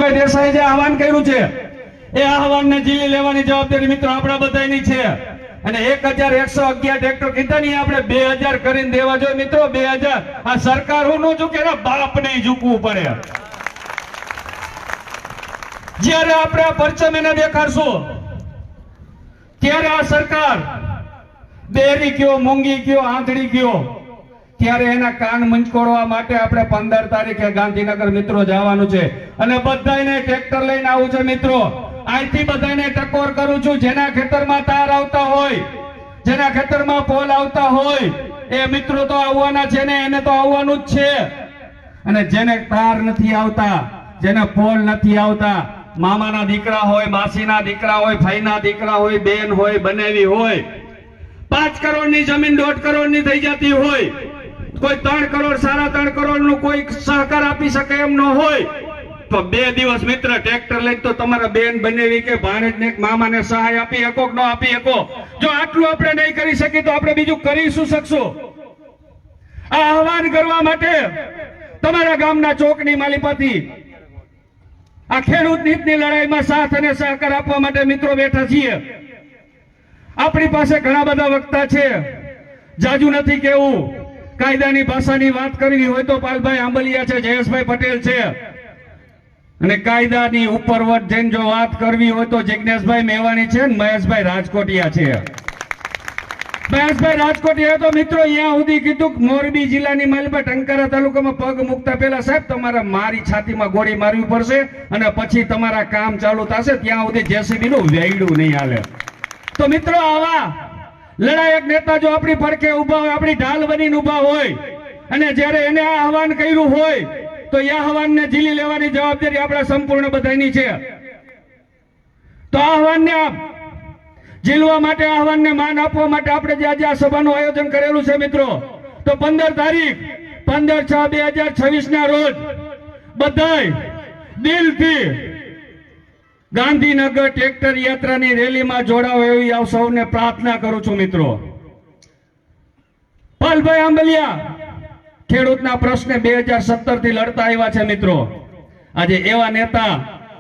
જયેશભાઈ દેસાઈ જે આહવાન કર્યું છે એ આહવાનને ઝીલી લેવાની જવાબદારી મિત્રો આપણા બધાની છે અને 1111 ટ્રેક્ટર કીધા નહીં આપણે 2000 કરીને દેવા જોઈએ મિત્રો 2000 આ સરકાર હું નો ઝૂકે એના બાપને ઝૂકવું પડે જ્યારે આપણે આ પરચમ એને દેખાડશું ત્યારે આ સરકાર બેરી કયો મૂંગી કયો આંધળી કયો ત્યારે એના કાન મંચકોડવા માટે આપણે 15 તારીખે ગાંધીનગર મિત્રો જવાનું છે અને બધાને ટ્રેક્ટર લઈને આવું છે મિત્રો આજથી બધાને ટકોર કરું છું જેના ખેતરમાં તાર આવતા હોય જેના ખેતરમાં પોલ આવતા હોય એ મિત્રો તો આવવાના છે ને એને તો આવવાનું જ છે અને જેને તાર નથી આવતા જેને પોલ નથી આવતા મામાના દીકરા હોય માસીના દીકરા હોય ભાઈના દીકરા હોય બેન હોય બનેવી હોય 5 કરોડની જમીન 1.5 કરોડની થઈ જતી હોય કોઈ 3 કરોડ 3.5 કરોડ નું કોઈ સહકાર આપી શકે એમ ન હોય તો 2 દિવસ મિત્ર ટ્રેક્ટર લઈને તો તમારા બેન બનેવી કે ભાણેજને મામાને સહાય આપી શકો કે ન આપી શકો જો આટલું આપણે નહીં કરી શકીએ તો આપણે બીજું કરી શું શકશું આ આહવાન કરવા માટે તમારા ગામના ચોકની માલિપાથી આ ખેડૂત હિતની લડાઈમાં સાથ અને સહકાર આપવા માટે મિત્રો બેઠા છીએ આપણી પાસે ઘણા બધા વક્તા છે જાજુ નથી કેવું કાયદાની ભાષાની વાત કરવી હોય તો પાલભાઈ આંબલિયા છે જયેશભાઈ પટેલ છે અને કાયદાની ઉપરવટ જઈને જો વાત કરવી હોય તો જિગ્નેશભાઈ મેવાણી છે ને મહેશભાઈ રાજકોટિયા છે મહેશભાઈ રાજકોટિયા તો મિત્રો અહીંયા સુધી કીધું મોરબી જિલ્લાની માલિપા ટંકારા તાલુકામાં પગ મૂકતા પહેલા સાહેબ તમારા મારી છાતીમાં ગોળી મારવી પડશે અને પછી તમારા કામ ચાલુ થશે ત્યાં સુધી જેસીબી નું વેયડું નહીં હાલે તો મિત્રો આવા લડાયક નેતા જો આપણી પડખે ઉભા હોય આપણી ઢાલ બનીને ઉભા હોય અને જ્યારે એને આ આહવાન કર્યું હોય તો એ આહવાનને ઝીલી લેવાની જવાબદારી આપણા સંપૂર્ણ બધાની છે તો આહવાનને ઝીલવા માટે આહવાનને માન આપવા માટે આપણે જે આજે આ સભાનું આયોજન કરેલું છે મિત્રો તો 15 તારીખ 15/6/2026 ના રોજ બધાય દિલથી ગાંધીનગર ટ્રેક્ટર યાત્રાની રેલીમાં જોડાવો એવી આપ સૌને પ્રાર્થના કરું છું મિત્રો પાલભાઈ આંબલિયા ખેડૂતના પ્રશ્ને 2017 થી લડતા આવ્યા છે મિત્રો આજે એવા નેતા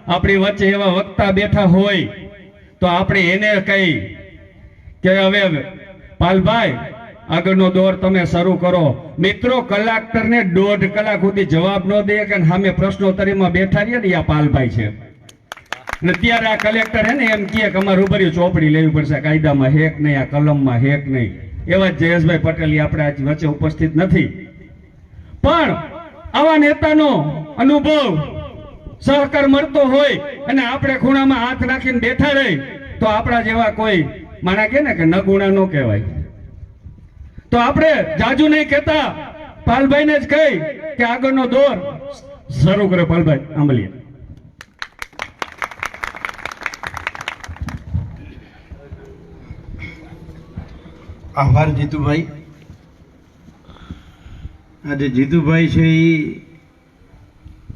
આપણી વચ્ચે એવા વક્તા બેઠા હોય તો આપણે એને કહી કે હવે પાલભાઈ આગળનો દોર તમે શરૂ કરો મિત્રો કલેક્ટરને 1.5 કલાક સુધી જવાબ ન દે કે સામે પ્રશ્નોત્તરીમાં બેઠા રહીએ ને આ પાલભાઈ છે ને ત્યારે આ કલેક્ટર હે ને એમ કહે કે અમારે રૂબરૂ ચોપડી લેવી પડશે કાયદામાં હેક નહીં આ કલમમાં હેક નહીં એવા જયેશભાઈ પટેલ આપણે આજ વચ્ચે ઉપસ્થિત નથી પણ આવા નેતાનો અનુભવ સહકાર મળતો હોય અને આપણે ખૂણામાં હાથ રાખીને બેઠા રહી તો આપણા જેવા કોઈ માણા કે ને કે નગુણા નો કહેવાય તો આપણે જાજુ નહીં કહેતા પાલભાઈને જ કહી કે આગળનો દોર શરૂ કરે પાલભાઈ આંબલિયા આભાર જીતુભાઈ આજે જીતુભાઈ છે એ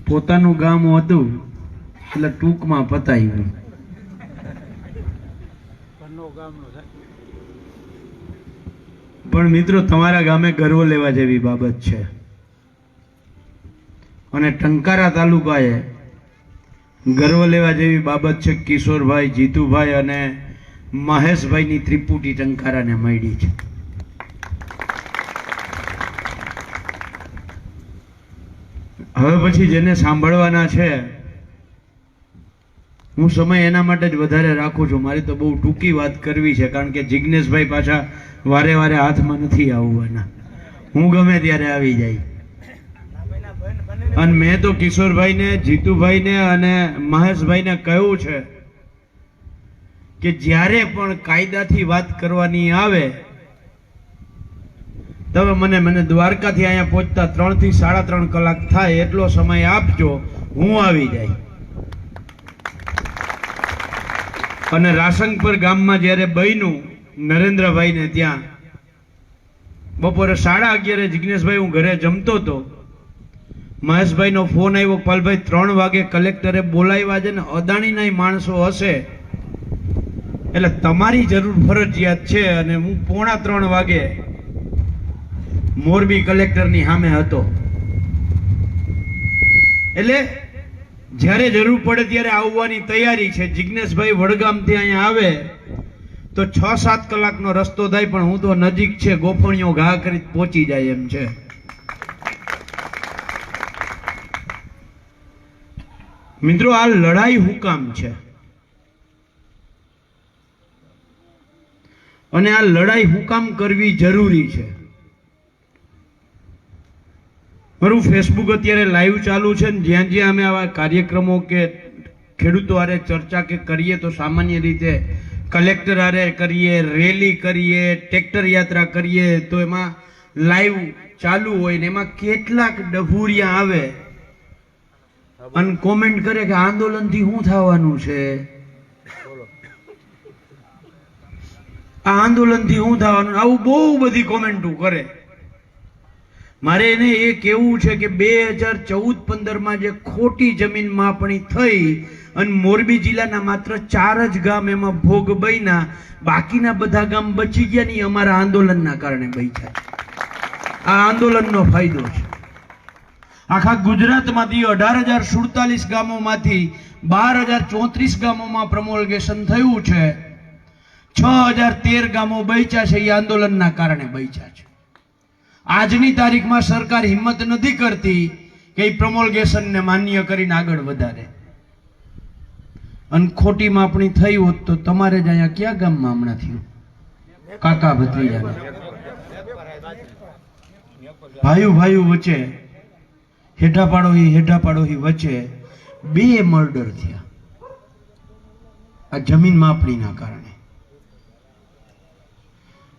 પોતાનું ગામ હતું એટલે ટૂંકમાં પતાવ્યું પણ મિત્રો તમારા ગામે ગર્વ લેવા જેવી બાબત છે અને ટંકારા તાલુકાએ ગર્વ લેવા જેવી બાબત છે કિશોરભાઈ જીતુભાઈ અને મહેશભાઈની ત્રિપુટી ટંકારાને મળી છે હવે પછી જેને સાંભળવાના છે હું સમય એના માટે જ વધારે રાખું છું મારી તો બહુ ટૂંકી વાત કરવી છે કારણ કે જિગ્નેશભાઈ પાછા વારે વારે હાથમાં નથી આવવાના હું ગમે ત્યારે આવી જાય અને મેં તો કિશોરભાઈને જીતુભાઈને અને મહેશભાઈને કહ્યું છે કે જ્યારે પણ કાયદાથી વાત કરવાની આવે તમે મને દ્વારકાથી અહીંયા પહોંચતા 3 થી 3.5 કલાક થાય એટલો સમય આપજો હું આવી જાય અને રાસંગપર ગામમાં જ્યારે બન્યું નરેન્દ્રભાઈને ત્યાં બપોરે 11:30 જિગ્નેશભાઈ હું ઘરે જમતો હતો મહેશભાઈનો ફોન આવ્યો પાલભાઈ 3 વાગે કલેક્ટરે બોલાવ્યા છે ને અદાણીના માણસો હશે એટલે તમારી જરૂર ફરજિયાત છે અને હું 2:45 વાગે મોરબી કલેક્ટરની સામે હતો એટલે જ્યારે જરૂર પડે ત્યારે આવવાની તૈયારી છે. જિજ્ઞેશભાઈ વડગામથી અહીંયા આવે તો 6-7 કલાકનો રસ્તો થાય, પણ હું તો નજીક છે, ગોફણીઓ ઘા કરી પહોંચી જાય એમ છે. મિત્રો, આ લડાઈ હું કામ છે અને આ લડાઈ હું કામ કરવી જરૂરી છે? મારું ફેસબુક અત્યારે લાઈવ ચાલુ છે ને જ્યાં જ્યાં અમે આવા કાર્યક્રમો કે ખેડૂતો હારે ચર્ચા કે કરીએ તો સામાન્ય રીતે કલેક્ટર હારે કરીએ, રેલી કરીએ, ટ્રેક્ટર યાત્રા કરીએ તો એમાં લાઈવ ચાલુ હોય ને એમાં કેટલાક ડભુરિયા આવે અને કોમેન્ટ કરે કે આંદોલનથી શું થવાનું છે, આ આંદોલનથી શું થવાનું, આવું બહુ બધી કોમેન્ટો કરે. મારે એને એ કહેવું છે કે 2014-15માં જે ખોટી જમીન માપણી થઈ અને મોરબી જિલ્લાના માત્ર 4 જ ગામ એમાં ભોગ બન્યા, બાકીના બધા ગામ બચી ગયા નહીં, અમારા આંદોલનના કારણે બચ્યા. આ આંદોલનનો ફાયદો છે. આખા ગુજરાતમાંથી 18,047 ગામોમાંથી 12,034 ગામોમાં પ્રમોલ્ગેશન થયું છે. 6,013 ગામો બચ્યા છે, એ આંદોલનના કારણે બચ્યા છે. આજની તારીખમાં સરકાર હિંમત નથી કરતી કે એ પ્રમોલ્ગેશનને માન્ય કરીને આગળ વધારે. અને ખોટી માપણી થઈ હોત તો તમારે જ અહીંયા ક્યાં ગામમાં હમણાં થયું? કાકા ભત્રીજાને ભાઈઓ વચ્ચે હેઠા પાડોશી વચ્ચે 2 મર્ડર થયા આ જમીન માપણીના કારણે.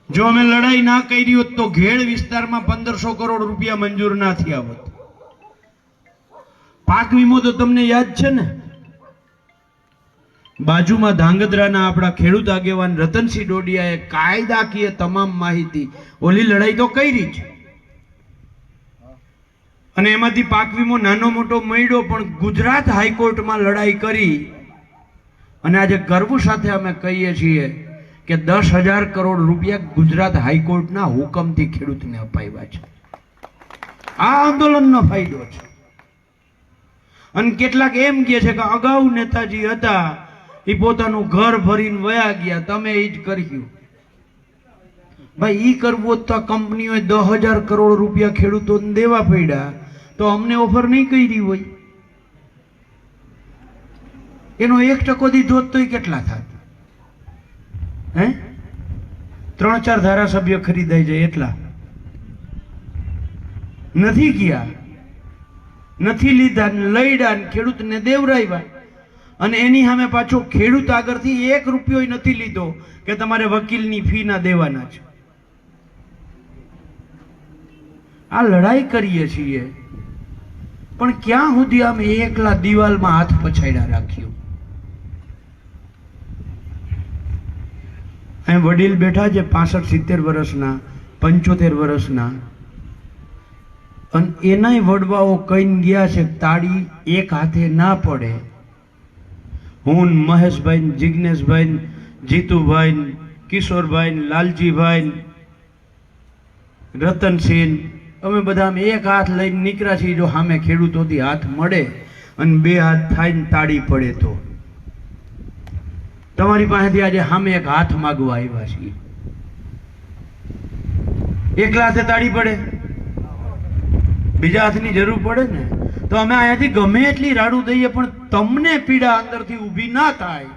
જો અમે લડાઈ ના કરી હોત તો ઘેડ વિસ્તારમાં 1500 કરોડ રૂપિયા મંજૂર ના થયા હોત. પાક વીમો તો તમને યાદ છે ને? બાજુમાં ધાંગધ્રાના આપણા ખેડૂત આગેવાન રતનસિંહ ડોડિયાએ કાયદાકીય તમામ માહિતી ઓલી લડાઈ તો કરી છે અને એમાંથી પાક વીમો નાનો મોટો મળ્યો, પણ ગુજરાત હાઈકોર્ટમાં લડાઈ કરી અને આજે ગર્વ સાથે અમે કહીએ છીએ કે 10,000 કરોડ રૂપિયા ગુજરાત હાઈકોર્ટના હુકમથી ખેડૂતને અપાવ્યા છે. આ આંદોલનનો ફાયદો છે. અને કેટલાક એમ કહે છે કે અગાઉ નેતાજી હતા એ પોતાનું ઘર ભરીને વયા ગયા, તમે એ જ કર્યું. ભાઈ, ઈ કરવું હોત તો કંપનીઓએ 10,000 કરોડ રૂપિયા ખેડૂતોને દેવા પડ્યા તો અમને ઓફર નહીં કરી હોય. એનો 1% દીધો તો કેટલા થાત? 3-4 ધારાસભ્ય ખરીદાઈ જાય એટલા. નથી ગયા, નથી લીધા, લઈડા, ખેડૂતને દેવરાવ્યા. અને એની સામે પાછો ખેડૂત આગળથી 1 રૂપિયો નથી લીધો કે તમારે વકીલની ફી ના દેવાના છે. આ લડાઈ કરીએ છીએ, પણ ક્યાં સુધી આમ એકલા દિવાલમાં હાથ પછાડ્યા રાખ્યું? અહીં વડીલ બેઠા છે 65-70 વર્ષના, 75 વર્ષના, અને એનાય વડવાઓ કહીને ગયા છે તાળી એક હાથે ના પડે. હું મહેશભાઈ, જિજ્ઞેશભાઈ, જીતુભાઈ, કિશોરભાઈ, લાલજીભાઈ, રતનસિંહ, અમે બધા એક હાથ લઈને નીકળ્યા છીએ. જો સામે ખેડૂતોથી હાથ મળે અને 2 હાથ થાય ને તાળી પડે તો તમારી પાસેથી આજે સામે એક હાથ માગવા આવ્યા છીએ. એકલા હાથે તાળી પડે? બીજા હાથની જરૂર પડે ને? તો અમે અહીંયાથી ગમે એટલી રાડું દઈએ પણ તમને પીડા અંદરથી ઊભી ના થાય.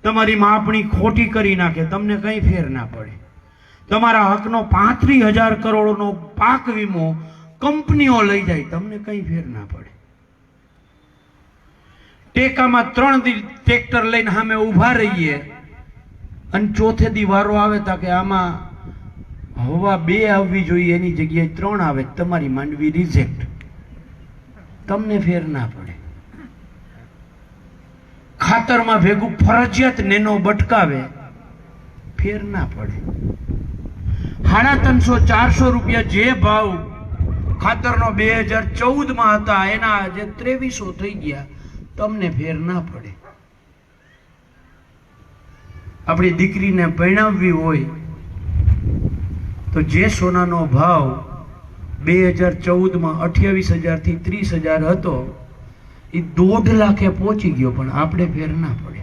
તમારી માપણી ખોટી કરી નાખે, તમને કંઈ ફેર ના પડે. તમારા હકનો 35,000 કરોડનો પાક વીમો કંપનીઓ લઈ જાય, તમને કંઈ ફેર ના પડે. ટેકામાં 3 દી ટ્રેક્ટર લઈને સામે ઊભા રહીએ અને ચોથે દી વારો આવે તા કે આમાં હવા 2 આવવી જોઈએ એની જગ્યાએ 3 આવે, તમારી માંડવી રિજેક્ટ, તમને ફેર ના પડે. ખાતરમાં ભેગું ફરજિયાત નેનો બટકાવે, ફેર ના પડે. 350-400 રૂપિયા જે ભાવ ખાતરનો 2014માં હતા એના આજે 2300 થઈ ગયા, તમને ફેર ના પડે. આપણી દીકરીને પરણાવવી હોય તો જે સોનાનો ભાવ 2014માં 28,000 થી 30,000 હતો એ 1.5 લાખે પહોંચી ગયો, પણ આપણે ફેર ના પડે.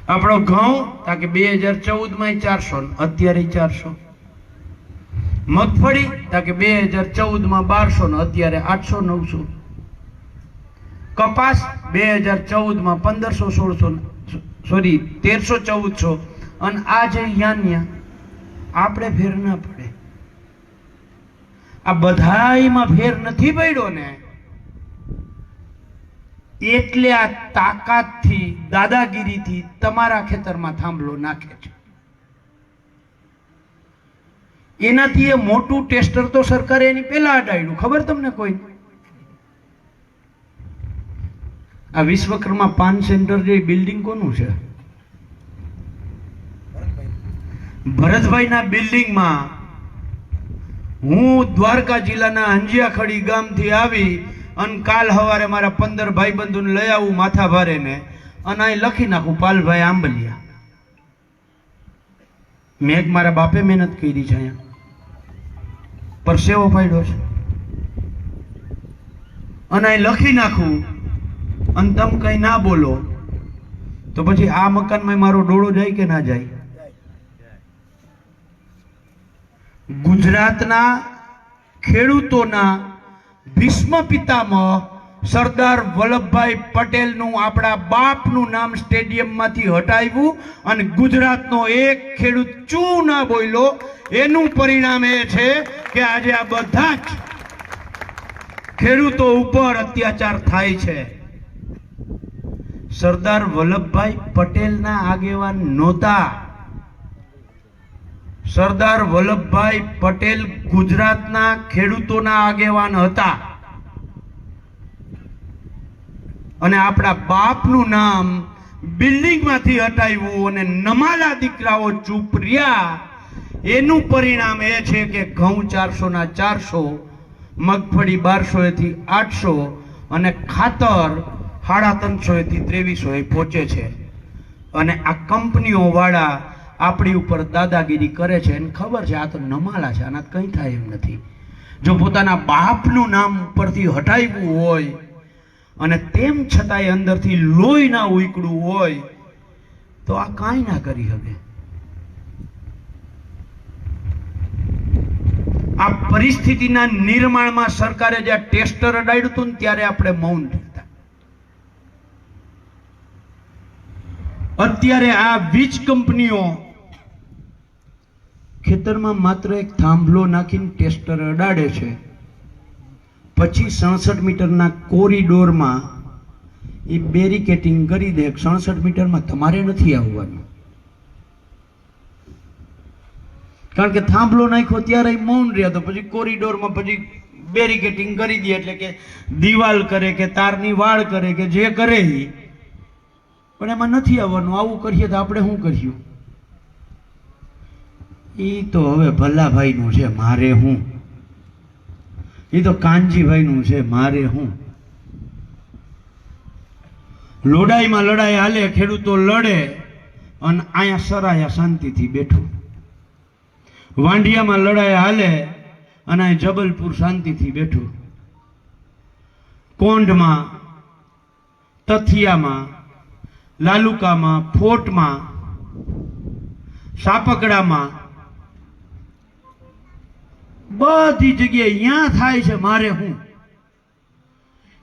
આપણો ઘઉં તાકે 2014 માં 400 ને અત્યારે 400. મગફળી તાકે 2014 માં 1200 ને અત્યારે 800 900. કપાસ 2014 માં 1500 1600 સોરી 1300 1400 અને આજે યાન્યા આપણે ફેર ના પડે. આ બધાયમાં ફેર નથી પડ્યો ને, એટલે આ તાકાતથી દાદાગીરીથી તમારા ખેતરમાં થાંભલો નાખે છે. એનાથી એ મોટું ટેસ્ટર તો સરકારે એની પહેલા અડાડ્યું. ખબર તમને કોઈ? આ વિશ્વકર્મા પાન સેન્ટર જે બિલ્ડિંગ કોનું છે? ભરતભાઈના બિલ્ડિંગમાં હું દ્વારકા જિલ્લાના હંજિયાખડી ગામથી આવી અને કાલ સવારે મારા 15 ભાઈબંધોને લઈ આવું માથા ભારે ને, અને અહીં લખી નાખું પાલભાઈ આંબલિયા. મેં મારા બાપે મહેનત કરી છે, અહીંયા પરસેવો પાડ્યો છે, અને અહીં લખી નાખું અને તમે કઈ ના બોલો તો પછી આ મકાનમાં મારો ડોળો જાય કે ના જાય? ગુજરાતના ખેડૂતોના ભીષ્મ પિતામહ સરદાર વલ્લભભાઈ પટેલનું આપણા બાપનું નામ સ્ટેડિયમમાંથી હટાવ્યું અને ગુજરાતનો એક ખેડૂત ચૂ ના બોલ્યો. એનું પરિણામ એ છે કે આજે આ બધા જ ખેડૂતો ઉપર અત્યાચાર થાય છે. સરદાર વલ્લભભાઈ પટેલના આગેવાન નહોતા. સરદાર વલ્લભભાઈ પટેલ ગુજરાતના ખેડૂતોના આગેવાન હતા. અને આપણા બાપનું નામ બિલ્ડિંગમાંથી હટાવ્યું અને નમાલા દીકરાઓ ચૂપ રહ્યા. એનું પરિણામ એ છે કે ઘઉં 400 ના 400, મગફળી 1200 થી 800 અને ખાતર 350 થી 2300 પહોંચે છે. અને આ કંપનીઓ વાળા આપણી ઉપર દાદાગીરી કરે છે. એને ખબર છે આ તો નમાલા છે, આના કંઈ થાય એમ નથી. જો પોતાના બાપનું નામ ઉપરથી હટાવ્યું હોય અને તેમ છતાંય અંદરથી લોહી ના ઉકળ્યું હોય તો આ કાંઈ ના કરી શકે. આ પરિસ્થિતિના નિર્માણમાં સરકારે જે ટેસ્ટર અડાડ્યું હતું ને ત્યારે આપણે મૌન થતા. અત્યારે આ વીજ કંપનીઓ ખેતરમાં માત્ર એક થાંભલો નાખીને ટેસ્ટર અડાડે છે, પછી 67 મીટરના કોરિડોરમાં એ બેરિકેટિંગ કરી દે. 67 મીટરમાં તમારે નથી આવવાનું, કારણ કે થાંભલો નાખ્યો ત્યારે મૌન રહ્યા. તો પછી કોરિડોરમાં પછી બેરિકેટિંગ કરી દે, એટલે કે દિવાલ કરે કે તારની વાળ કરે કે જે કરે એ, પણ એમાં નથી આવવાનું. આવું કરીએ તો આપણે શું કર્યું? એ તો હવે ભલ્લાભાઈનું છે, મારે હું? એ તો કાનજીભાઈનું છે, મારે હું? લોડાઈમાં લડાઈ હાલે, ખેડૂતો લડે અને અહીંયા સરાયા શાંતિથી બેઠું. વાંઢિયામાં લડાઈ હાલે અને અહીં જબલપુર શાંતિથી બેઠું. કોંઢમાં, તથિયામાં, લાલુકામાં, ફોટમાં, સાપકડામાં, બધી જગ્યાએ અહીંયા થાય છે, મારે હું?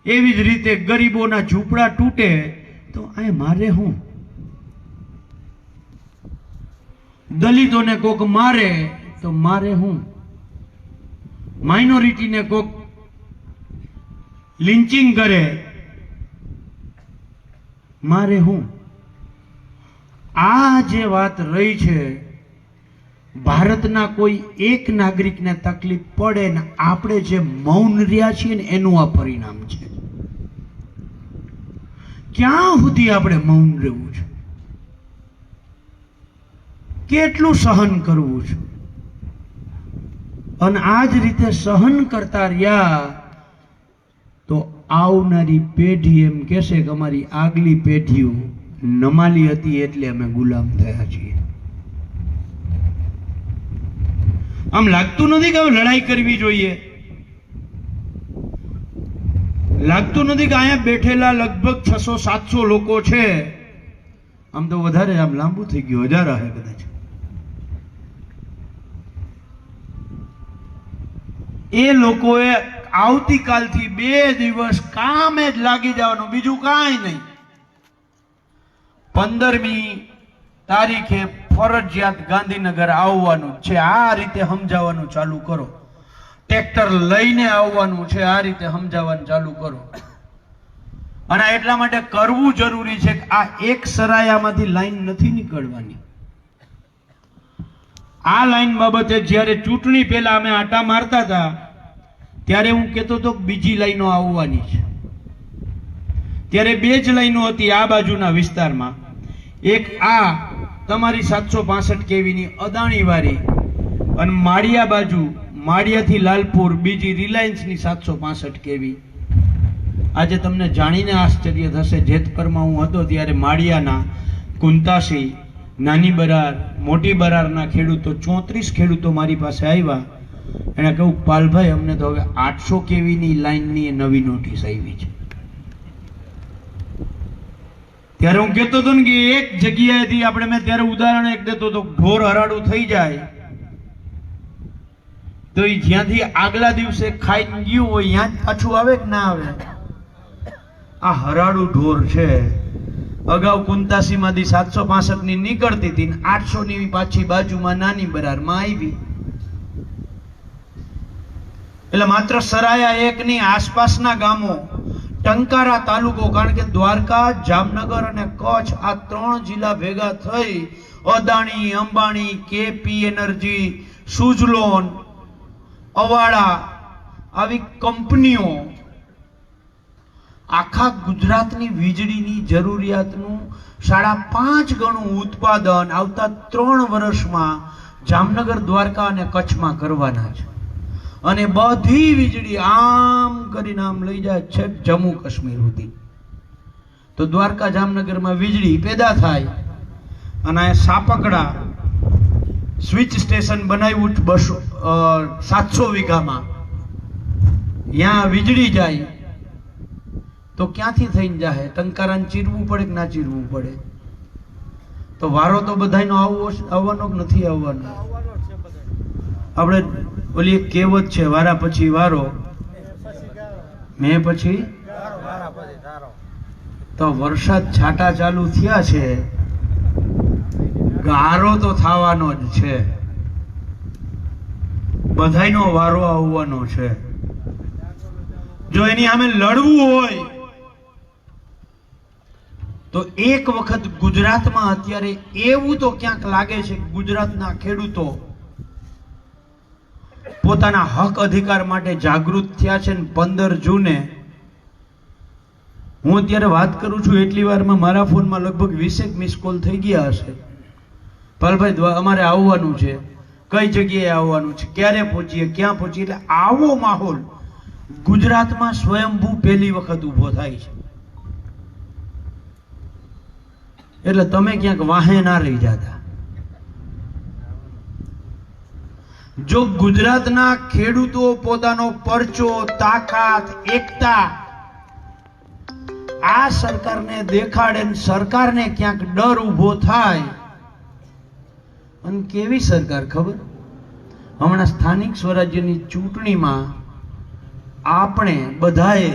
એવી જ રીતે ગરીબોના ઝૂંપડા તૂટે તો અહીં મારે હું? દલિતોને કોક મારે તો મારે હું? માઇનોરિટીને કોક લિંચિંગ કરે મારે હું? આ જે વાત રહી છે, ભારતના કોઈ એક નાગરિકને તકલીફ પડે ને આપણે જે મૌન રહ્યા છીએ ને એનું આ પરિણામ છે. ક્યાં સુધી આપણે મૌન રહેવું છે? કેટલું સહન કરવું છે? અને આ જ રીતે સહન કરતા રહ્યા તો આવનારી પેઢી એમ કહેશે કે અમારી આગલી પેઢીઓ નમાલી હતી એટલે અમે ગુલામ થયા છીએ. આમ લાગતું નથી કે હવે લડાઈ કરવી જોઈએ. લાગતું નથી કે અહીંયા બેઠેલા લગભગ 600-700 લોકો છે. આમ તો વધારે, આમ લાંબુ થઈ ગયું, 1000 હશે કદાચ. એ લોકોએ આવતીકાલથી 2 દિવસ કામે જ લાગી જવાનું, બીજું કાંઈ નહીં. 15મી તારીખે ફરજિયાત ગાંધીનગર આવવાનું છે. આ રીતે સમજાવવાનું ચાલુ કરો. ટ્રેક્ટર લઈને આવવાનું છે. આ રીતે સમજાવવાનું ચાલુ કરો. અને એટલા માટે કરવું જરૂરી છે કે આ એક સરાયામાંથી લાઈન નથી નીકળવાની. આ લાઈન બાબતે જ્યારે ચૂંટણી પહેલા અમે આટા મારતા હતા ત્યારે હું કહેતો હતો કે બીજી લાઈનો આવવાની છે. ત્યારે 2 જ લાઈનો હતી આ બાજુના વિસ્તારમાં. એક આ તમારી 765 કેવીની અદાણી વાળી, અને માળિયા બાજુ, માળિયાથી લાલપુર બીજી રિલાયન્સની 765 કેવી. આજે તમને જાણીને આશ્ચર્ય થશે, જેતપરમાં હું હતો ત્યારે માળિયાના કુંતાસી, નાની બરાર, મોટી બરારના ખેડૂતો 34 ખેડૂતો મારી પાસે આવ્યા. એને કહ્યું, પાલભાઈ અમને તો હવે 800 કેવીની લાઈનની નવી નોટિસ આવી છે. ત્યારે હું કહેતો હતો ને કે એક જગ્યાએથી આપણે, મેં ત્યારે ઉદાહરણ એક દેતો હતો, ઢોર હરાડું થઈ જાય તો એ જ્યાંથી આગલા દિવસે ખાઈને ગયું હોય ત્યાં જ પાછું આવે કે ના આવે? આ હરાડું ઢોર છે. અગાઉ કુંતાસીમાંથી 765 ની નીકળતી હતી, 800 ની પાછી બાજુમાં નાની બરારમાં આવી. એટલે માત્ર સરાયા એકની આસપાસના ગામો, ટંકારા તાલુકો, કારણ કે દ્વારકા, જામનગર અને કચ્છ આ 3 જિલ્લા ભેગા થઈ અદાણી, અંબાણી, કેપી એનર્જી, સુઝલોન, અવાડા આવી કંપનીઓ આખા ગુજરાતની વીજળીની જરૂરિયાતનું 5.5 ગણું ઉત્પાદન આવતા 3 વર્ષમાં જામનગર, દ્વારકા અને કચ્છમાં કરવાના છે. અને બધી વીજળી આમ કરીને આમ લઈ જાય છે જમ્મુ કાશ્મીર સુધી. તો દ્વારકા, જામનગરમાં વીજળી પેદા થાય. અને આ સાપકડા સ્વિચ સ્ટેશન બનાવ્યું 700 વીઘામાં, ત્યાં વીજળી જાય તો ક્યાંથી થઈને જાય? ટંકારાને ચીરવું પડે કે ના ચીરવું પડે? તો વારો તો બધાયનો આવવાનો કે નથી આવવાનો? આપણે ઓલી એક કહેવત છે, વારા પછી વારો, મેં પછી. તો વરસાદ છાંટા ચાલુ થયા છે, ગારો તો થવાનો જ છે. બધાયનો વારો આવવાનો છે. જો એની સામે લડવું હોય તો એક વખત ગુજરાતમાં અત્યારે એવું તો ક્યાંક લાગે છે કે ગુજરાતના ખેડૂતો પોતાના હક અધિકાર માટે જાગૃત થયા છે. ને 15 જૂને હું અત્યારે વાત કરું છું એટલી વારમાં મારા ફોનમાં લગભગ 20 મિસ કોલ થઈ ગયા હશે. પાલભાઈ અમારે આવવાનું છે, કઈ જગ્યાએ આવવાનું છે, ક્યારે પહોંચીએ, ક્યાં પહોંચીએ. એટલે આવો માહોલ ગુજરાતમાં સ્વયંભૂ પહેલી વખત ઊભો થાય છે. એટલે તમે ક્યાંક વાહે ના રહી જતા. જો ગુજરાતના ખેડૂતો પોતાનો પરચો, તાકાત, એકતા આ સરકારને દેખાડે, સરકારને ક્યાંક ડર ઊભો થાય. અને કેવી સરકાર ખબર? હમણાં સ્થાનિક સ્વરાજ્યની ચૂંટણીમાં આપણે બધાએ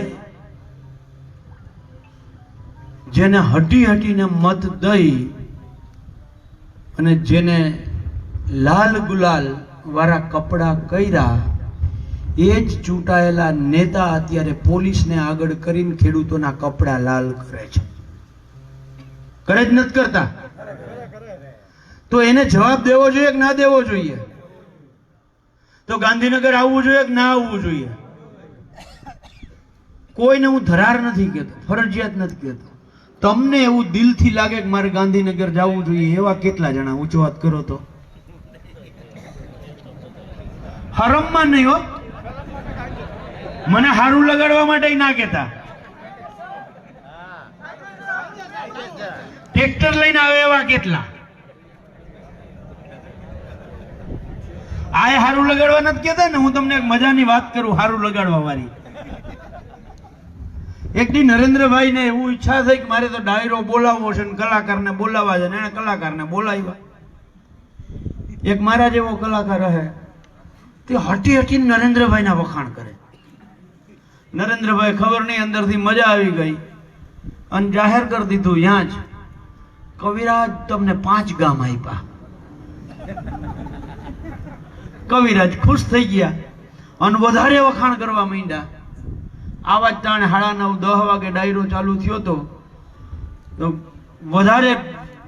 જેને હટી હટીને મત દઈ અને જેને લાલ ગુલાલ વાળા કપડા કર્યા, એ જ ચૂંટાયેલા નેતા અત્યારે પોલીસને આગળ કરીને ખેડૂતોના કપડા લાલ કરે છે. કરે જ નથી કરતા? તો એને જવાબ દેવો જોઈએ કે ના દેવો જોઈએ? તો ગાંધીનગર આવવું જોઈએ કે ના આવવું જોઈએ? કોઈને હું ધરાર નથી કહેતો, ફરજિયાત નથી કહેતો. તમને એવું દિલથી લાગે કે મારે ગાંધીનગર જવું જોઈએ એવા કેટલા જણા ઊંચો વાત કરો તો? હરમમાં નહીં હો, મને હારું લગાડવા માટે ના કહેતા. ટ્રેક્ટર લઈને આવે એવા કેટલા? આ હારું લગાડવા નથી કહેતા ને. હું તમને એક મજાની વાત કરું હારું લગાડવા વાળી. એક દી નરેન્દ્રભાઈ ને એવું ઈચ્છા થઈ કે મારે તો ડાયરો બોલાવવો છે ને કલાકારને બોલાવવા છે ને એને કલાકારને બોલાવ્યા. એક મારા જેવો કલાકાર હે તે હટી હટીને નરેન્દ્રભાઈના વખાણ કરે. નરેન્દ્રભાઈ ખબર નહીં અંદરથી મજા આવી ગઈ અને જાહેર કરી દીધું ત્યાં જ, કવિરાજ તમને 5 ગામ આપ્યા. કવિરાજ ખુશ થઈ ગયા અને વધારે વખાણ કરવા માંડ્યા. આવા જ તાણે 9:30-10 વાગે ડાયરો ચાલુ થયો તો વધારે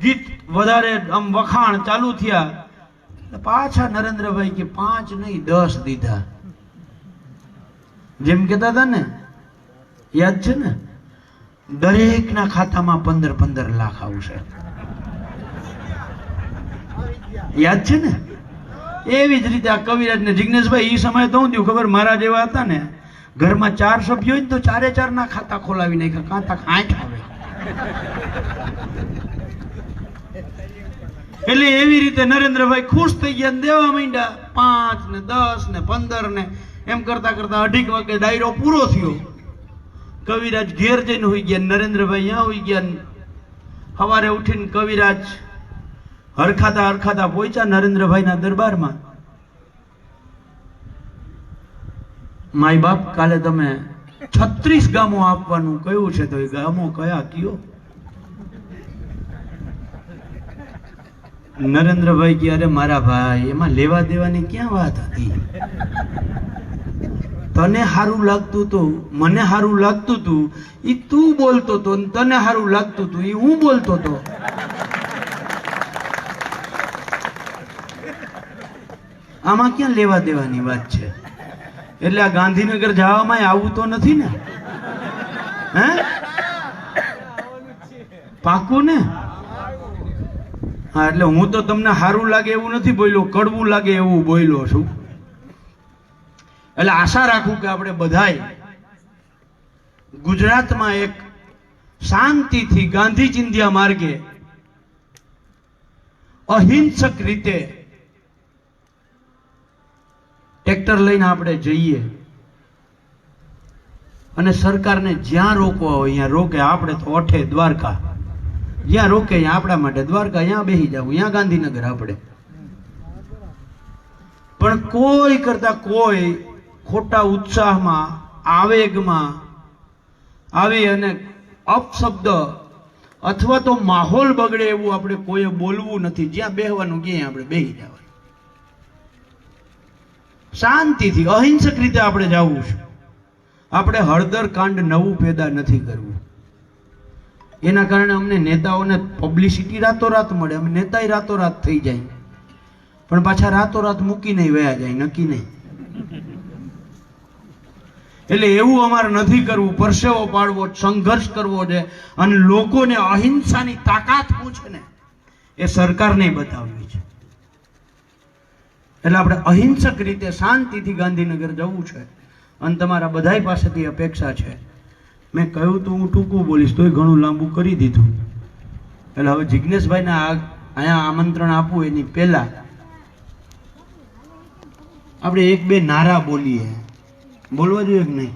ગીત, વધારે આમ વખાણ ચાલુ થયા. પાછા નરેન્દ્રભાઈ કે 5 નહીં 10 દીધા. જેમ કહેતા હતા ને, યાદ છે ને, દરેકના ખાતામાં 15-15 લાખ આવશે. યાદ છે ને? એવી જ રીતે આ કવિરાજ ને જિગ્નેશભાઈ એ સમયે તો શું થયું ખબર, મારા જેવા હતા ને, ઘરમાં 4 સભ્યો હોય ને તો 4 ના ખાતા ખોલાવી નાખ્યા. કાં તક 8 આવે. એટલે એવી રીતે નરેન્દ્રભાઈ ખુશ થઈ ગયા ને દેવા માંડ્યા. 5 ને 10 ને 15 ને એમ કરતા કરતા 2:30 વાગે ડાયરો પૂરો થયો. કવિરાજ ઘેર જઈને હોઈ ગયા, નરેન્દ્રભાઈ ત્યાં હોઈ ગયા. સવારે ઉઠીને કવિરાજ હરખાતા હરખાતા પહોંચ્યા નરેન્દ્રભાઈના દરબારમાં. માય બાપ, કાલે તમે 36 ગામો આપવાનું કહ્યું છે, તો એ ગામો કયા કયો? નરેન્દ્રભાઈ કે અરે મારા ભાઈ, એમાં લેવા દેવાની ક્યાં વાત હતી? તને સારું લાગતું હતું, મને સારું લાગતું હતું, એ તું બોલતો હતો, તને સારું લાગતું હતું એ હું બોલતો હતો. આમાં ક્યાં લેવા દેવાની વાત છે? એટલે આ ગાંધીનગર જવામાં આવું તો નથી ને? હે, પાકું ને? હા, એટલે હું તો તમને સારું લાગે એવું નથી બોલ્યો, કડવું લાગે એવું બોલ્યો છું. એટલે આશા રાખું કે આપણે બધાય ગુજરાતમાં એક શાંતિથી ગાંધી ચિંધ્યા માર્ગે અહિંસક રીતે ટ્રેક્ટર લઈને આપણે જઈએ અને સરકારને જ્યાં રોકવા હોય ત્યાં રોકે. આપણે તો અઠે દ્વારકા, જ્યાં રોકે ત્યાં આપણા માટે દ્વારકા, ત્યાં બેસી જવું, ત્યાં ગાંધીનગર આપણે. પણ કોઈ કરતા કોઈ ખોટા ઉત્સાહમાં, આવેગમાં આવી અને અપશબ્દ અથવા તો માહોલ બગડે એવું આપણે કોઈએ બોલવું નથી. જ્યાં બેહવાનું ક્યાંય આપણે બેસી જવાનું, શાંતિથી અહિંસક રીતે આપણે જવું છે. આપણે હળદર કાંડ નવું પેદા નથી કરવું. એના કારણે અમને નેતાઓને પબ્લિસિટી રાતોરાત મળે, અમે નેતાય રાતોરાત થઈ જાય, પણ પાછા રાતોરાત મૂકી નહીં વયા જાય, નક્કી નહીં. એટલે એવું અમારે નથી કરવું. પરસેવો પાડવો, સંઘર્ષ કરવો છે અને લોકોને અહિંસાની તાકાત શું છે ને એ સરકારને બતાવવી છે. એટલે આપણે અહિંસક રીતે શાંતિથી ગાંધીનગર જવું છે અને તમારા બધાય પાસેથી અપેક્ષા છે. મેં કહ્યું તો હું ટૂંકું બોલીશ, તોય ઘણું લાંબુ કરી દીધું. એટલે હવે જિગ્નેશભાઈને અહીંયા આમંત્રણ આપવું એની પહેલા આપણે 1-2 નારા બોલીએ. બોલવા જોઈએ કે નહીં?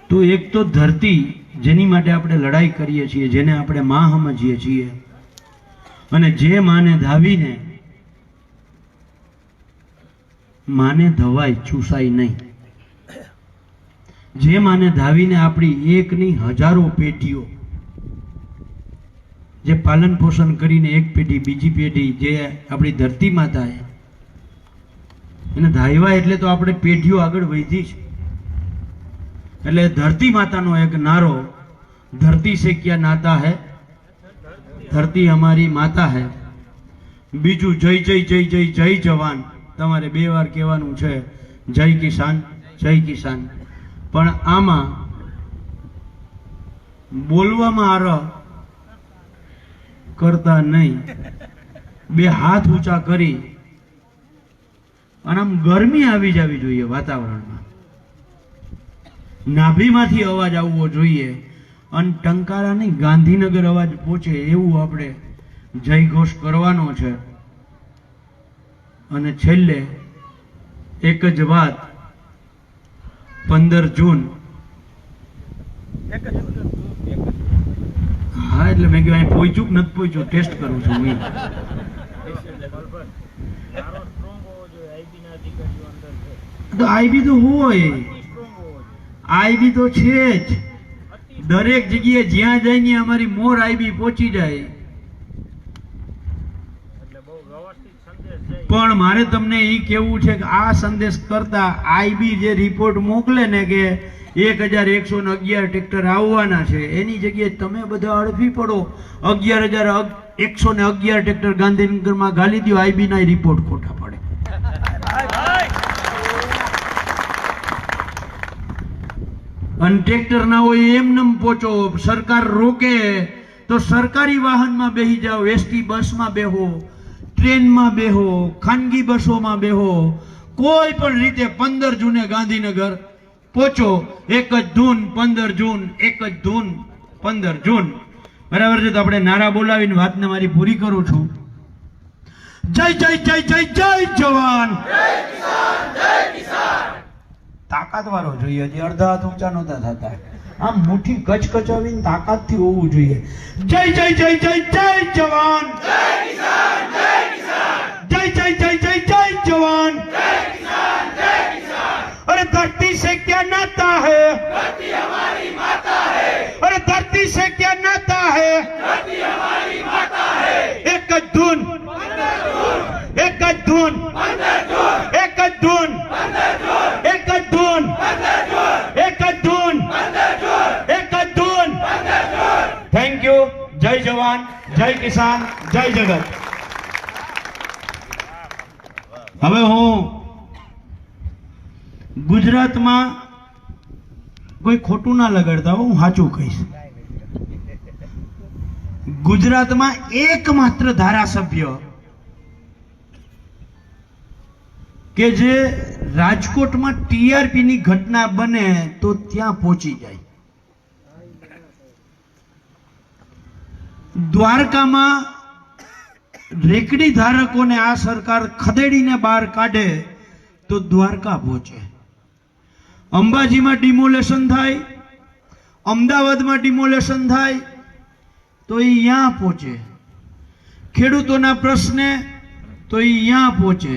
તો એક તો ધરતી, જેની માટે આપણે લડાઈ કરીએ છીએ, જેને આપણે માં સમજીએ છીએ, અને જે માને ધાવીને માને ધવાય, ચૂસાય નહીં. જે માને ધાવીને આપણી એક નહીં હજારો પેઢીઓ જે પાલન પોષણ કરીને એક પેઢી બીજી પેઢી જે આપણી ધરતી માતા એને ધાવ્યા, એટલે તો આપણે પેઢીઓ આગળ વધી છે. એટલે ધરતી માતાનો એક નારો, ધરતી સે ક્યા નાતા હૈ, ધરતી હમારી માતા હૈ. બીજું જય જય જય જય જય જવાન, તમારે 2 વાર કહેવાનું છે, જય કિસાન જય કિસાન. પણ આમાં બોલવામાં આરહ કરતા નહીં, 2 હાથ ઊંચા કરી અને આમ ગરમી આવી જવી જોઈએ વાતાવરણમાં, નાભીમાંથી અવાજ આવવો જોઈએ અને ટંકારા નહીં, ગાંધીનગર અવાજ પહોંચે એવું આપણે જયઘોષ કરવાનો છે. અને છેલ્લે એક જ વાત, 15 જૂન હા એટલે મેં કીધું અહીં પહોંચ્યું કે નથી પહોંચ્યું ટેસ્ટ કરું છું હું. તો આઈબી તો હોય, આઈબી તો છે જ દરેક જગ્યાએ જ્યાં જાય ને અમારી મોર આઈબી પહોંચી જાય. પણ મારે તમને એ કેવું છે કે આ સંદેશ કરતા આઈબી જે રિપોર્ટ મોકલે ને કે 1111 ટ્રેક્ટર આવવાના છે એની જગ્યાએ તમે બધા અડફી પડો 11,111 ટ્રેક્ટર ગાંધીનગરમાં ગાલી દો, આઈબી ના રિપોર્ટ ખોટા પડે. અને ટ્રેક્ટર ના હોય એમનેમ પહોંચો, સરકાર રોકે તો સરકારી વાહનમાં બેસી જાઓ, એસટી બસમાં બેહો, ટ્રેનમાં બેહો, ખાનગી બસોમાં બેહો, કોઈ પણ રીતે 15 જૂને ગાંધીનગર પહોંચો. એક જ ધૂન 15 જૂન, એક જ ધૂન 15 જૂન. બરાબર છે? તો આપણે નારા બોલાવીને વાતને મારી પૂરી કરું છું. જય જય જય જય જય જવાન, તાકાત વાળો જોઈએ. હજી અડધા હાથ ઊંચા નહોતા થતા. આમ મુઠ્ઠી કચકચાવીને તાકાતથી હોવું જોઈએ. જય જય જય જય જય જવાન, જય જય જય જય જય જવાન. अरे धरती से क्या नाता है, धरती हमारी माता है. अरे धरती से क्या नाता है, धरती हमारी माता है. एक જ ધૂન, એક જ ધૂન, એક જ ધૂન, એક જ ધૂન, એક જ ધૂન, એક જ ધૂન. Thank you. જય જવાન, જય કિસાન, જય જગત. હવે હું ગુજરાતમાં કોઈ ખોટું ના લગાડતા, હું સાચું કહીશ. ગુજરાતમાં એકમાત્ર ધારાસભ્ય કે જે રાજકોટમાં ટીઆરપી ની ઘટના બને તો ત્યાં પહોંચી જાય. દ્વારકામાં રેકડી ધારકોને આ સરકાર ખદેડીને બહાર કાઢે તો દ્વારકા પહોંચે. અંબાજીમાં ડિમોલેશન થાય, અમદાવાદમાં ડિમોલેશન થાય તો એ અહીંયા પહોંચે. ખેડૂતોના પ્રશ્ને તો એ અહીંયા પહોંચે.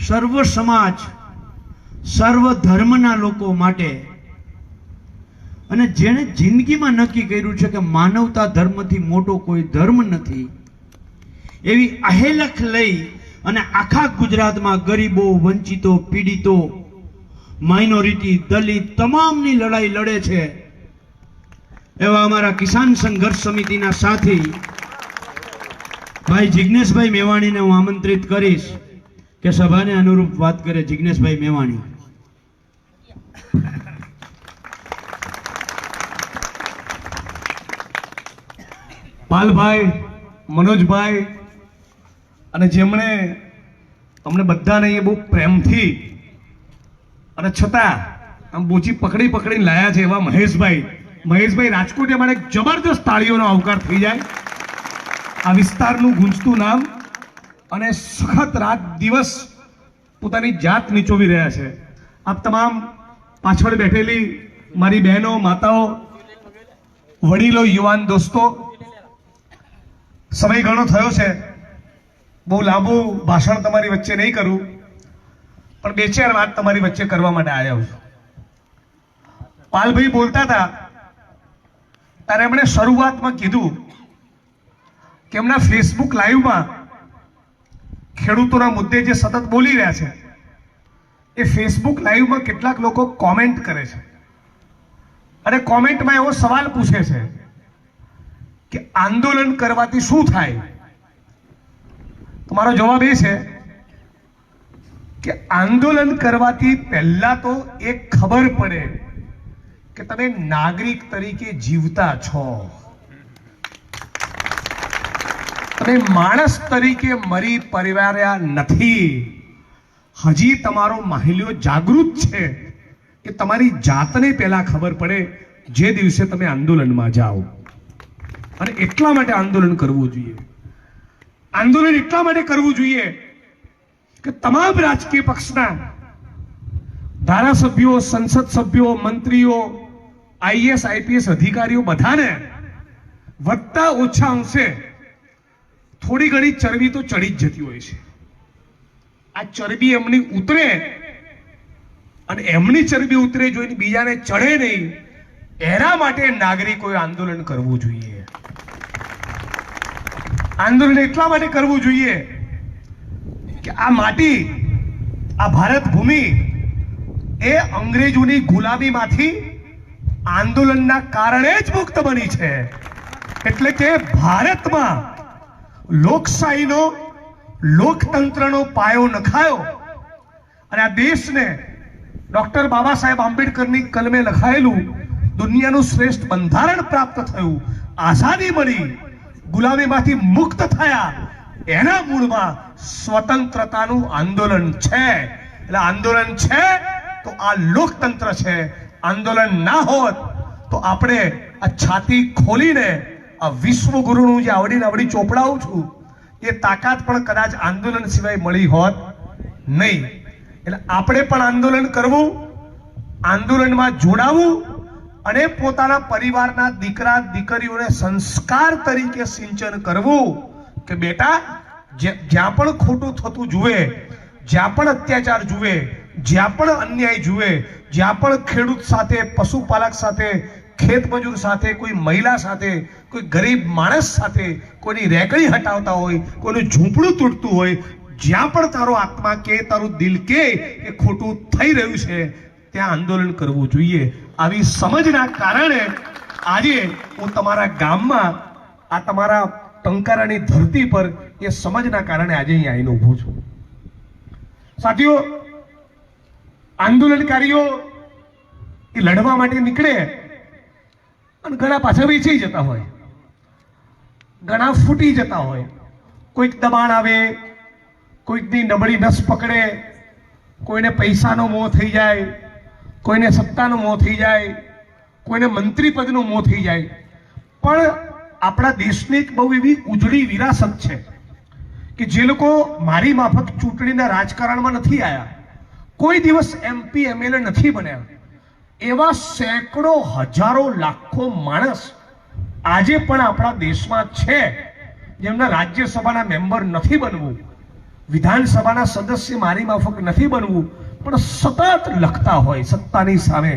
સર્વ સમાજ, સર્વ ધર્મના લોકો માટે, અને જેણે જિંદગીમાં નક્કી કર્યું છે કે માનવતા ધર્મથી મોટો કોઈ ધર્મ નથી, એવી અહેલખ લઈ અને આખા ગુજરાતમાં ગરીબો, વંચિતો, પીડિતો, માઇનોરિટી, દલિત તમામની લડાઈ લડે છે એવા અમારા કિસાન સંઘર્ષ સમિતિના સાથી ભાઈ જિગ્નેશભાઈ મેવાણીને હું આમંત્રિત કરીશ કે સભાને અનુરૂપ વાત કરે. જિગ્નેશભાઈ મેવાણી. પાલભાઈ, મનોજભાઈ અને જેમણે અમને બધાને એ બહુ પ્રેમથી અને છતાં આમ બોચી પકડી પકડીને લાયા છે એવા મહેશભાઈ રાજકોટ, એ એક જબરદસ્ત તાળીઓનો આવકાર થઈ જાય. આ વિસ્તારનું ગુંજતું નામ અને સખત રાત દિવસ પોતાની જાત નીચોવી રહ્યા છે. આપ તમામ પાછળ બેઠેલી મારી બહેનો, માતાઓ, વડીલો, યુવાન દોસ્તો, સમય ઘણો થયો છે, બહુ લાંબુ ભાષણ તમારી વચ્ચે નહીં કરું, પણ 2-4 વાત તમારી વચ્ચે કરવા માટે આવ્યો છું. પાલભાઈ બોલતા હતા ત્યારે એમણે શરૂઆતમાં કીધું કે એમના ફેસબુક લાઈવમાં ખેડૂતોના મુદ્દે જે સતત બોલી રહ્યા છે એ ફેસબુક લાઈવમાં કેટલાક લોકો કોમેન્ટ કરે છે અને કોમેન્ટમાં એવો સવાલ પૂછે છે કે આંદોલન કરવાથી શું થાય. તમારો જવાબ એ છે કે આંદોલન કરવાથી પહેલા તો એક ખબર પડે કે તમે નાગરિક તરીકે જીવતા છો, તમે માણસ તરીકે મરી પરિવાર્યા નથી. હજી તમારો માહિલ્યો જાગૃત છે એ તમારી જાતને પહેલા ખબર પડે જે દિવસે તમે આંદોલનમાં જાઓ. અને એટલા માટે આંદોલન કરવું જોઈએ. આંદોલન એટલા માટે કરવું જોઈએ કે તમામ રાજકીય પક્ષના ધારાસભ્યો, સંસદ સભ્યો, મંત્રીઓ, આઈએસ આઈપીએસ અધિકારીઓ બધાને વધતા ઓછા અંશે થોડી ઘણી ચરબી તો ચડી જ જતી હોય છે. આ ચરબી એમની ઉતરે અને એમની ચરબી ઉતરે જોઈને બીજાને ચડે નહીં, એના માટે નાગરિકોએ આંદોલન કરવું જોઈએ. આંદોલન એટલા માટે કરવું જોઈએ કે આ માટી, આ ભારત ભૂમિ એ અંગ્રેજોની ગુલામીમાંથી આંદોલનના કારણે જ મુક્ત બની છે. એટલે કે ભારતમાં લોકશાહીનો, લોકતંત્રનો પાયો નખાયો અને આ દેશને ડોક્ટર બાબા સાહેબ આંબેડકરની કલમે લખાયેલું દુનિયાનું શ્રેષ્ઠ બંધારણ પ્રાપ્ત થયું, આઝાદી મળી, ગુલામીમાંથી મુક્ત થયા, એના મૂળમાં સ્વતંત્રતાનું આંદોલન છે. એટલે આંદોલન છે તો આ લોકતંત્ર છે. આંદોલન ના હોત તો આપણે આ છાતી ખોલીને આ વિશ્વગુરુનું જે આવડી ચોપડાવું છું એ તાકાત પણ કદાચ આંદોલન સિવાય મળી હોત નહીં. એટલે આપણે પણ આંદોલન કરવું, આંદોલનમાં જોડાવું અને પોતાના પરિવારના દીકરા દીકરીઓને સંસ્કાર તરીકે સિંચન કરવું કે બેટા જ્યાં પણ ખોટું થતું જુએ, જ્યાં પણ અત્યાચાર જુએ, જ્યાં પણ અન્યાય જુએ, જ્યાં પણ ખેડૂત સાથે, પશુપાલક સાથે, ખેત મજૂર સાથે, કોઈ મહિલા સાથે, કોઈ ગરીબ માણસ સાથે કોઈની રેકડી હટાવતા હોય, કોઈનું ઝૂંપડું તૂટતું હોય, જ્યાં પણ તારો આત્મા કે તારું દિલ કે ખોટું થઈ રહ્યું છે ત્યાં આંદોલન કરવું જોઈએ. આવી સમજના કારણે આજે હું તમારા ગામમાં, આ તમારા ટંકારાની ધરતી પર એ સમજના કારણે આજે અહીં આવીને ઊભો છું. સાથીઓ, આંદોલનકારીઓ એ લડવા માટે નીકળે અને ઘણા પાછા વેચાઈ જતા હોય, ઘણા ફૂટી જતા હોય. કોઈક દબાણ આવે, કોઈકની નબળી નસ પકડે, કોઈને પૈસાનો મોહ થઈ જાય, કોઈને સત્તાનો મોહ થઈ જાય, કોઈને મંત્રી પદનો મોહ થઈ જાય. પણ આપણા દેશની એક બહુ એવી ઉજળી વિરાસત છે કે જે લોકો મારી માફક ચૂંટણીના રાજકારણમાં નથી આવ્યા, કોઈ દિવસ MP MLA નથી બન્યા, એવા સેંકડો, હજારો, લાખો માણસ આજે પણ આપણા દેશમાં છે જેમના રાજ્યસભાના મેમ્બર નથી બનવું, વિધાનસભાના સદસ્ય મારી માફક નથી બનવું, પણ સતત લખતા હોય સત્તાની સામે,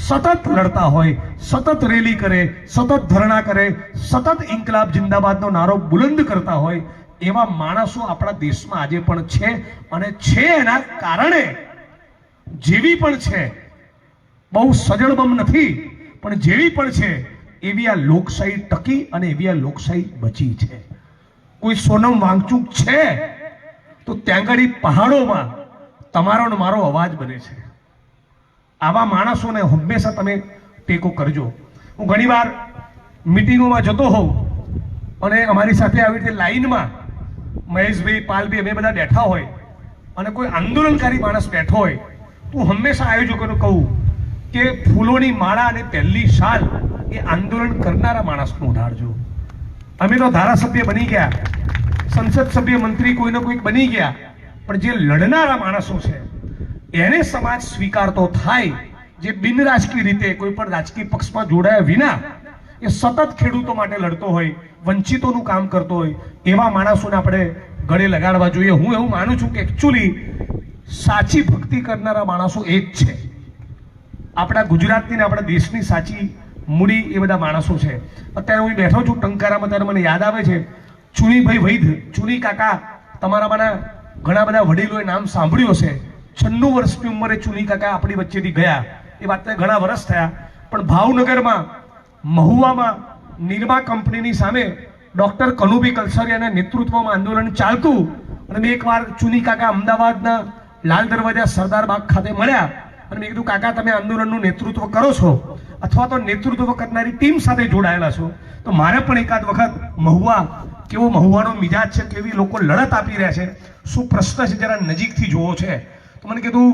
સતત લડતા હોય, સતત રેલી કરે, સતત ધરણા કરે, સતત ઇન્કલાબ જિંદાબાદનો નારો બુલંદ કરતા હોય એવા માણસો આપણા દેશમાં આજે પણ છે. અને છે એના કારણે જેવી પણ છે, બહુ સજળબમ નથી પણ જેવી પણ છે એવી આ લોકશાહી ટકી અને એવી આ લોકશાહી બચી છે. કોઈ સોનમ વાંગચુક છે તો ત્યાં આગળ પહાડોમાં તમારો ને મારો અવાજ બને છે. આવા માણસોને હંમેશા તમે ટેકો કરજો. હું ઘણીવાર મિટિંગોમાં જતો હોઉં અને અમારી સાથે આવી રીતે લાઈનમાં મહેશભાઈ, પાલભાઈ અમે બધા બેઠા હોય અને કોઈ આંદોલનકારી માણસ બેઠો હોય તો હંમેશા આયોજકોને કહું કે ફૂલોની માળા અને પહેલી શાલ એ આંદોલન કરનારા માણસનું ઉધારજો. અમે તો ધારાસભ્ય બની ગયા, સંસદ સભ્ય, મંત્રી કોઈને કોઈક બની ગયા, પણ જે લડનારા માણસો છે એને સમાજ સ્વીકારતો થાય, જે બિન રાજકીય રીતે કોઈ પણ રાજકીય પક્ષમાં જોડાયા વિના એ સતત ખેડૂતો માટે લડતો હોય, વંચિતોનું કામ કરતો હોય, એવા માણસોને આપણે ગળે લગાડવા જોઈએ. હું એવું માનું છું કે એકચ્યુઅલી સાચી ભક્તિ કરનારા માણસો એ જ છે. આપણા ગુજરાતની ને આપણા દેશની સાચી મૂડી એ બધા માણસો છે. અત્યારે હું બેઠો છું ટંકારામાં, ત્યારે મને યાદ આવે છે ચુનીભાઈ વૈદ, ચુની કાકા, તમારામાંના ઘણા બધા વડીલોએ નામ સાંભળ્યું હશે. 96 વર્ષની ઉંમરે ચુની કાકા આપણી વચ્ચેથી ગયા. એ વાતને ઘણા વર્ષ થયા, પણ ભાવનગરમાં મહુવામાં નિરમા કંપનીની સામે ડોક્ટર કનુભાઈ કલસરિયાના નેતૃત્વમાં આંદોલન ચાલતું અને મેં એકવાર ચુની કાકા અમદાવાદના લાલ દરવાજા સરદાર બાગ ખાતે મળ્યા અને મેં કીધું કાકા તમે આંદોલનનું નેતૃત્વ કરો છો અથવા તો નેતૃત્વ કરનારી ટીમ સાથે જોડાયેલા છો, તો મારે પણ એકાદ વખત મહુવા, કેવો મહુવાનો મિજાજ છે, કેવી લોકો લડત આપી રહ્યા છે, શું પ્રશ્ન છે, જરા નજીકથી જોવો છે. તો મને કીધું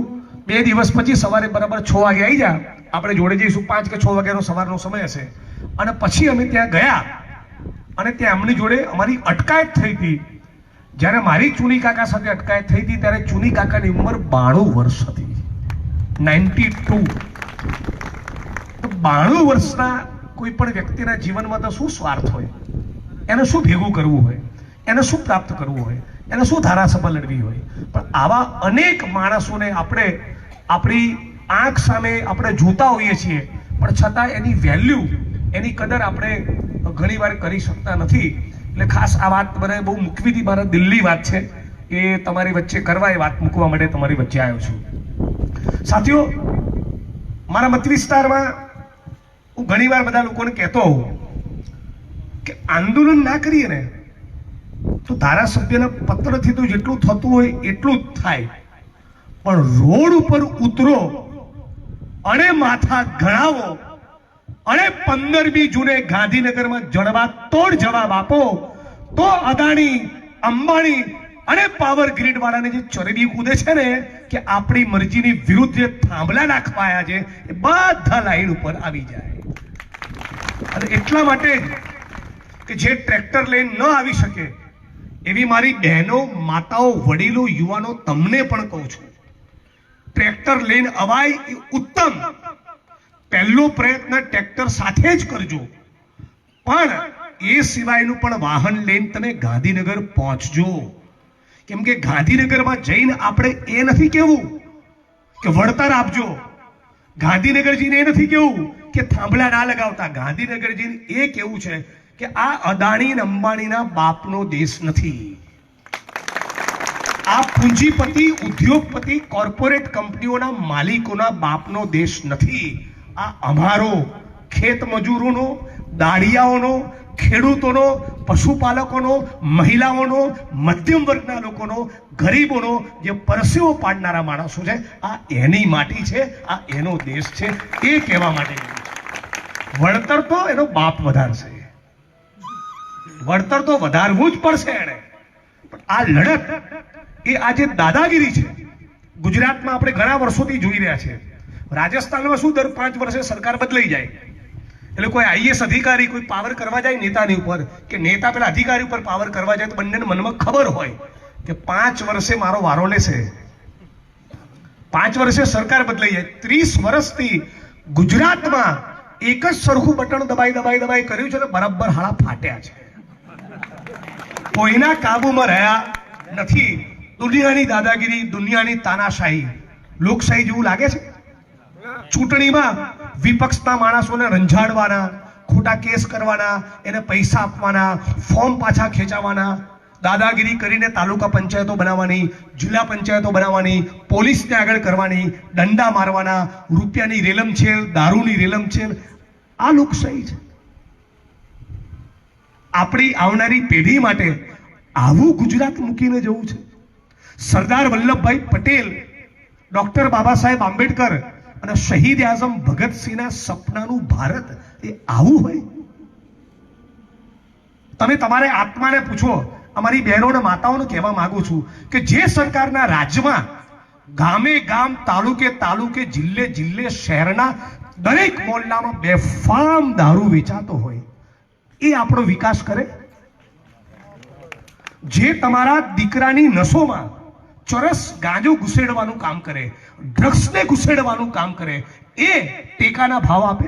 2 દિવસ પછી સવારે બરાબર 6 વાગે આવી જા, આપણે જોડે જઈશું. 5 કે 6 વાગ્યાનો સવારનો સમય હશે. અને પછી અમે ત્યાં ગયા અને ત્યાં એમની જોડે અમારી અટકાયત થઈ હતી. જ્યારે મારી ચુની કાકા સાથે અટકાયત થઈ હતી ત્યારે ચુની કાકાની ઉંમર 92 વર્ષ હતી, 92. 92 વર્ષના કોઈ પણ વ્યક્તિના જીવનમાં તો શું સ્વાર્થ હોય, એને શું ભેગું કરવું હોય, એને શું પ્રાપ્ત કરવું હોય, એને શું ધારાસભા લડવી હોય. પણ આવા અનેક માણસોને આપણે આપણી આંખ સામે આપણે જોતા હોઈએ છીએ, પણ છતાં એની વેલ્યુ, એની કદર આપણે ઘણીવાર કરી શકતા નથી. એટલે ખાસ આ વાત મને બહુ મૂકવી હતી, મારા દિલની વાત છે એ તમારી વચ્ચે કરવા, એ વાત મૂકવા માટે તમારી વચ્ચે આવ્યો છું. સાથીઓ, મારા મત વિસ્તારમાં હું ઘણીવાર બધા લોકોને કહેતો હોઉં કે આંદોલન ના કરીએ ને તો ધારાસભ્યના પત્રથી તો જેટલું થતું હોય એટલું જ થાય, પણ રોડ ઉપર ઉતરો અને માથા ગણાવો અને 15મી જૂને ગાંધીનગરમાં જડબાતોડ જવાબ આપો તો અદાણી, અંબાણી અને પાવર ગ્રીડ વાળાને જે ચરબી કૂદે છે ને કે આપણી મરજીની વિરુદ્ધ જે થાંભલા નાખવાયા છે એ બધા લાઈન ઉપર આવી જાય. અને એટલા માટે કે જે ટ્રેક્ટર લઈને ન આવી શકે એવી મારી બહેનો, માતાઓ, વડીલો, યુવાનો તમને પણ કહું છું, ટ્રેક્ટર લઈને અવાય એ ઉત્તમ. પહેલો પ્રયત્ન ટ્રેક્ટર સાથે જ કરજો, પણ એ સિવાયનું પણ વાહન લઈને તમે ગાંધીનગર પહોંચજો. કેમ કે ગાંધીનગરમાં જઈને આપણે એ નથી કેવું કે વળતર આપજો, ગાંધીનગર જઈને એ નથી કેવું કે થાંભલા ના લગાવતા. ગાંધીનગર જઈને એ કેવું છે કે આ અદાણી અને અંબાણીના બાપનો દેશ નથી, આ પૂંજીપતિ, ઉદ્યોગપતિ, કોર્પોરેટ કંપનીઓના માલિકોના બાપનો દેશ નથી. આ અમારો ખેત મજૂરોનો, દાળિયાઓનો, ખેડૂતોનો, પશુપાલકોનો, મહિલાઓનો, મધ્યમ વર્ગના લોકોનો, ગરીબોનો, જે પરસેવો પાડનારા માણસો છે, આ એની માટી છે, આ એનો દેશ છે. એ કહેવા માટે વળતર તો એનો બાપ વધારશે, વળતર તો વધારવું જ પડશે એને. પણ આ લડત એ આજે દાદાગીરી છે. ગુજરાતમાં આપણે ઘણા વર્ષોથી જોઈ રહ્યા છે. રાજસ્થાનમાં શું દર 5 વર્ષે સરકાર બદલાઈ જાય એટલે કોઈ આઈએસ અધિકારી કોઈ પાવર કરવા જાય નેતાની ઉપર, કે નેતા પેલા અધિકારી ઉપર પાવર કરવા જાય, તો બંનેને મનમાં ખબર હોય કે 5 વર્ષે મારો વારો લેશે, 5 વર્ષે સરકાર બદલાઈ જાય. 30 વર્ષથી ગુજરાતમાં એક જ સરખું બટન દબાઈ કર્યું છે ને બરાબર હાડા ફાટ્યા છે. કોઈના કાબુમાં રહ્યા નથી. દુનિયાની દાદાગીરી, દુનિયાની તાનાશાહી, લોકશાહી જેવું લાગે છે. ચૂંટણીમાં વિપક્ષના માણસોને રંજાડવાના, ખોટા કેસ કરવાના, એને પૈસા આપવાના, ફોર્મ પાછા ખેંચાવાના, દાદાગીરી કરીને તાલુકા પંચાયતો બનાવવાની, જિલ્લા પંચાયતો બનાવવાની, પોલીસને આગળ કરવાની, દંડા મારવાના, રૂપિયાની રેલમછેલ, દારૂની રેલમછેલ. આ લોકશાહી છે. આપણી આવનારી પેઢી માટે આવું ગુજરાત મૂકીને જવું છે. સરદાર વલ્લભભાઈ પટેલ, ડોક્ટર બાબા સાહેબ આંબેડકર અને શહીદ આઝમ ભગતસિંહના સપનાનું ભારત એ આવું હોય? તમે તમારે આત્માને પૂછો. અમારી બહેનોને, માતાઓને કહેવા માંગુ છું કે જે સરકારના રાજ્યમાં ગામે ગામ, તાલુકે તાલુકે, જિલ્લે જિલ્લે, શહેરના દરેક મોહલ્લામાં બેફામ દારૂ વેચાતો હોય, એ આપણો વિકાસ કરે? જે તમારા દીકરાની નસોમાં ચરસ ગાંજો ઘુસેડવાનું કામ કરે, ડ્રગ્સને ઘુસેડવાનું કામ કરે, એ ટેકાના ભાવ આપે?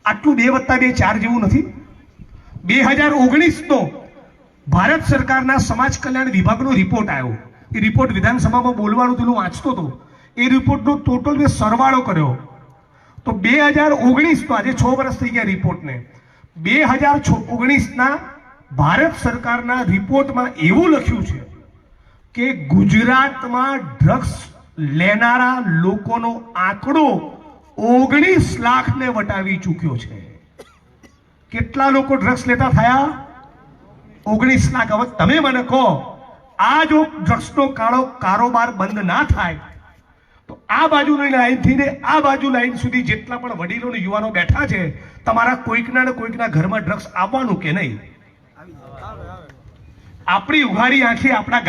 આટલું 2 + 2 4 જેવું નથી? 2019 ભારત સરકારના સમાજ કલ્યાણ વિભાગનો રિપોર્ટ આવ્યો. એ રિપોર્ટ વિધાનસભામાં બોલવાનું પેલું વાંચતો હતો. એ રિપોર્ટનો ટોટલ મેં સરવાળો કર્યો તો 2019 તો આજે 6 વર્ષ થઈ ગયા રિપોર્ટને. 2019ના ભારત સરકારના રિપોર્ટમાં એવું લખ્યું છે કે ગુજરાતમાં ડ્રગ્સ લેનારા લોકોનો આંકડો 19 લાખને વટાવી ચૂક્યો છે. કેટલા લોકો ડ્રગ્સ લેતા થયા? 19 લાખ. હવે તમે મને કહો, આ જો ડ્રગ્સનો કારોબાર બંધ ના થાય તો આ બાજુની લાઈનથી ને આ બાજુ લાઈન સુધી જેટલા પણ વડીલો ને યુવાનો બેઠા છે, તમારા કોઈકના ને કોઈકના ઘરમાં ડ્રગ્સ આવવાનું કે નહીં? આપણી ઉઘાડી આંખે આપણા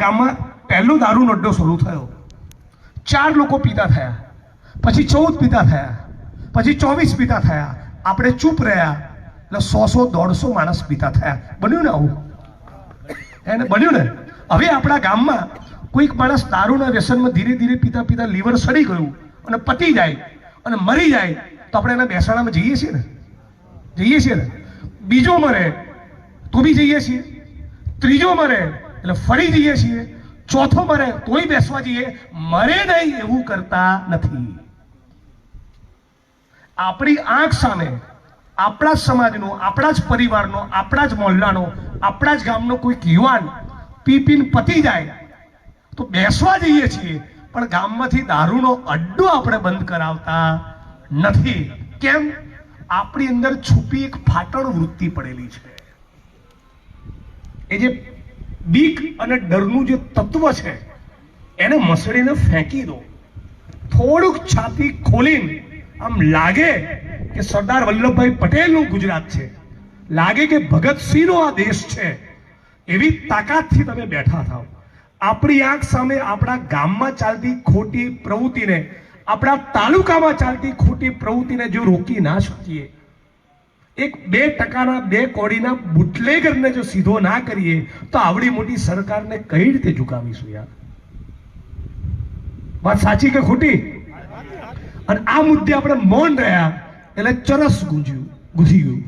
ગામમાં પહેલો દારૂનો અડ્ડો શરૂ થયો. 4 લોકો પીતા થયા, પછી 14 પીતા થયા, પછી 24 પીતા થયા. આપણે ચૂપ રહ્યા એટલે 100-150 માણસ પીતા થયા. બન્યું ને આવું? એને બન્યું ને? હવે આપણા ગામમાં કોઈક માણસ દારૂના વ્યસનમાં ધીરે ધીરે પીતા પીતા લીવર સડી ગયું, અને પતી જાય અને મરી જાય તો આપણે એના બેસાડામાં જઈએ છીએ ને બીજો મરે તો બી જઈએ છીએ, ત્રીજો મરે એટલે ફરી જઈએ છીએ, ચોથો મરે તોય બેસવા જઈએ, મરે નહીં એવું કરતા નથી. આપણી આંખ સામે આપણા જ સમાજનો, આપણા જ પરિવારનો, આપણા જ મોહલ્લાનો, આપણા જ ગામનો કોઈ યુવાન પીને પતી જાય તો બેસવા જઈએ છીએ, પણ ગામમાંથી દારૂનો અડ્ડો આપણે બંધ કરાવતા નથી. કેમ? આપણી અંદર છુપી એક ફાટણ વૃત્તિ પડેલી છે. એ જે બીક અને ડરનું જે તત્વ છે એને મસળીને ફેંકી દો. થોડુંક છાતી ખોલીને આમ લાગે કે સરદાર વલ્લભભાઈ પટેલનું ગુજરાત છે, લાગે કે ભગતસિંહનો આ દેશ છે, એવી તાકાતથી તમે બેઠા થાઓ. આપણી આંખ સામે આપણા ગામમાં ચાલતી ખોટી પ્રવૃત્તિને, આપણા તાલુકામાં ચાલતી ખોટી પ્રવૃત્તિને જો રોકી ના શકીએ, 1-2% 2 કોડીના બુટલેગરને જો સીધો ના કરીએ તો આવડી મોટી સરકારને કઈ રીતે ઝુકાવીશું યાર? વાત સાચી કે ખોટી? અને આ મુદ્દે આપણે મૌન રહ્યા એટલે ચરસ ગુંજી ગયું.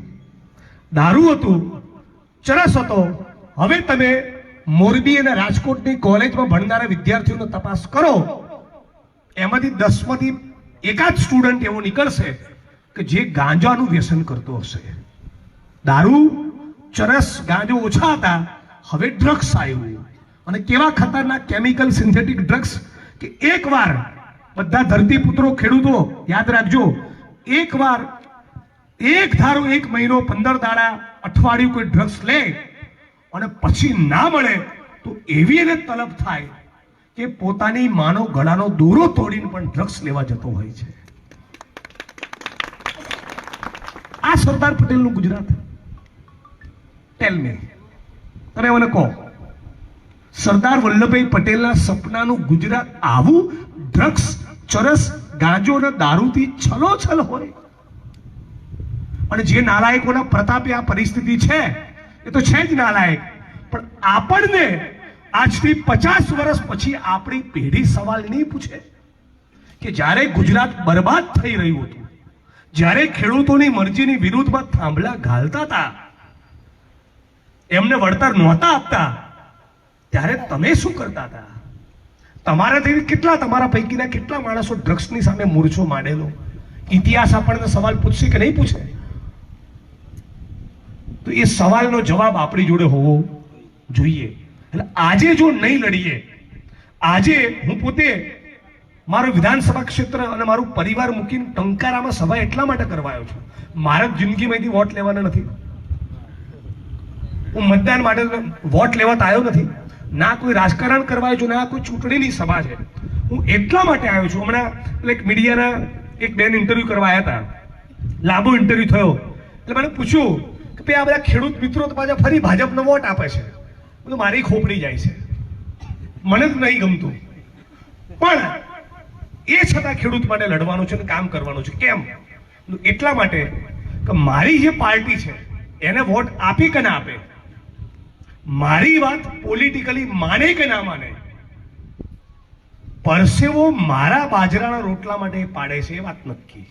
દારૂ હતું, ચરસ હતો. હવે તમે મોરબી અને રાજકોટની કોલેજમાં ભણનારા વિદ્યાર્થીઓનો તપાસ કરો, એમાંથી 10માંથી એકાદ સ્ટુડન્ટ એવો નીકળશે કે જે ગાંજાનું વ્યસન કરતો હશે. દારૂ, ચરસ, ગાંજો ઓછા હતા, હવે ડ્રગ્સ આવ્યું. અને કેવા ખતરનાક કેમિકલ સિન્થેટિક ડ્રગ્સ કે એકવાર બધા ધરતીપુત્રો, ખેડૂતો યાદ રાખજો, એકવાર એક ધારો 1 મહિનો 15 દાડા અઠવાડિયું કોઈ ડ્રગ્સ લે અને પછી ના મળે તો એવી એને તલબ થાય કે પોતાની માનો ગળાનો દોરો તોડીને પણ ડ્રગ્સ લેવા જતો હોય છે. આ સરદાર પટેલનું ગુજરાત. ટેલ મી, તમે મને કહો, સરદાર વલ્લભભાઈ પટેલના સપનાનું ગુજરાત આવું ડ્રગ્સ, ચરસ, ગાંજો અને દારૂથી છલોછલ હોય? અને જે નાલાયકોના પ્રતાપે આ પરિસ્થિતિ છે એ તો છે જ નાલાયક, પણ આપણને આજથી 50 વર્ષ પછી આપણી પેઢી સવાલ નહીં પૂછે કે જ્યારે ગુજરાત બરબાદ થઈ રહ્યું હતું, જ્યારે ખેડૂતોની મરજીની વિરુદ્ધમાં થાંભલા ઘાલતા હતા, એમને વળતર નહોતા આપતા, ત્યારે તમે શું કરતા હતા? તમારાથી તમારા પૈકીના કેટલા માણસો ડ્રગ્સની સામે મોરચો માંડેલો? ઇતિહાસ આપણને સવાલ પૂછશે કે નહીં પૂછે? તો એ સવાલનો જવાબ આપણી જોડે હોવો જોઈએ. એટલે આજે જો નહીં લડીએ, આજે હું પોતે મારું વિધાનસભા ક્ષેત્ર અને મારું પરિવાર મૂકીને ટંકારામાં સભા એટલા માટે કરવાયો છું, મારા જિંદગીમાંથી વોટ લેવાના નથી. હું મતદાન માટે વોટ લેવા આવ્યો નથી, ના કોઈ રાજકારણ કરવા આવ્યો છું, ના કોઈ ચૂંટણીની સભા છે. હું એટલા માટે આવ્યો છું. હમણાં એક મીડિયાના એક બેન ઇન્ટરવ્યુ કરવા આવ્યા હતા, લાંબો ઇન્ટરવ્યુ થયો, એટલે મને પૂછ્યું કે આ બધા ખેડૂત મિત્રો તો પાછા ફરી ભાજપનો વોટ આપે છે. બધું મારી ખોપડી જાય છે, મને જ નહીં ગમતું, પણ એ છતાં ખેડૂત માટે લડવાનું છે અને કામ કરવાનું છે. કેમ? એટલા માટે કે મારી જે પાર્ટી છે એને વોટ આપે કે ના આપે, મારી વાત પોલિટિકલી માને કે ના માને, પરસેવો મારા બાજરાના રોટલા માટે પાડે છે એ વાત નક્કી.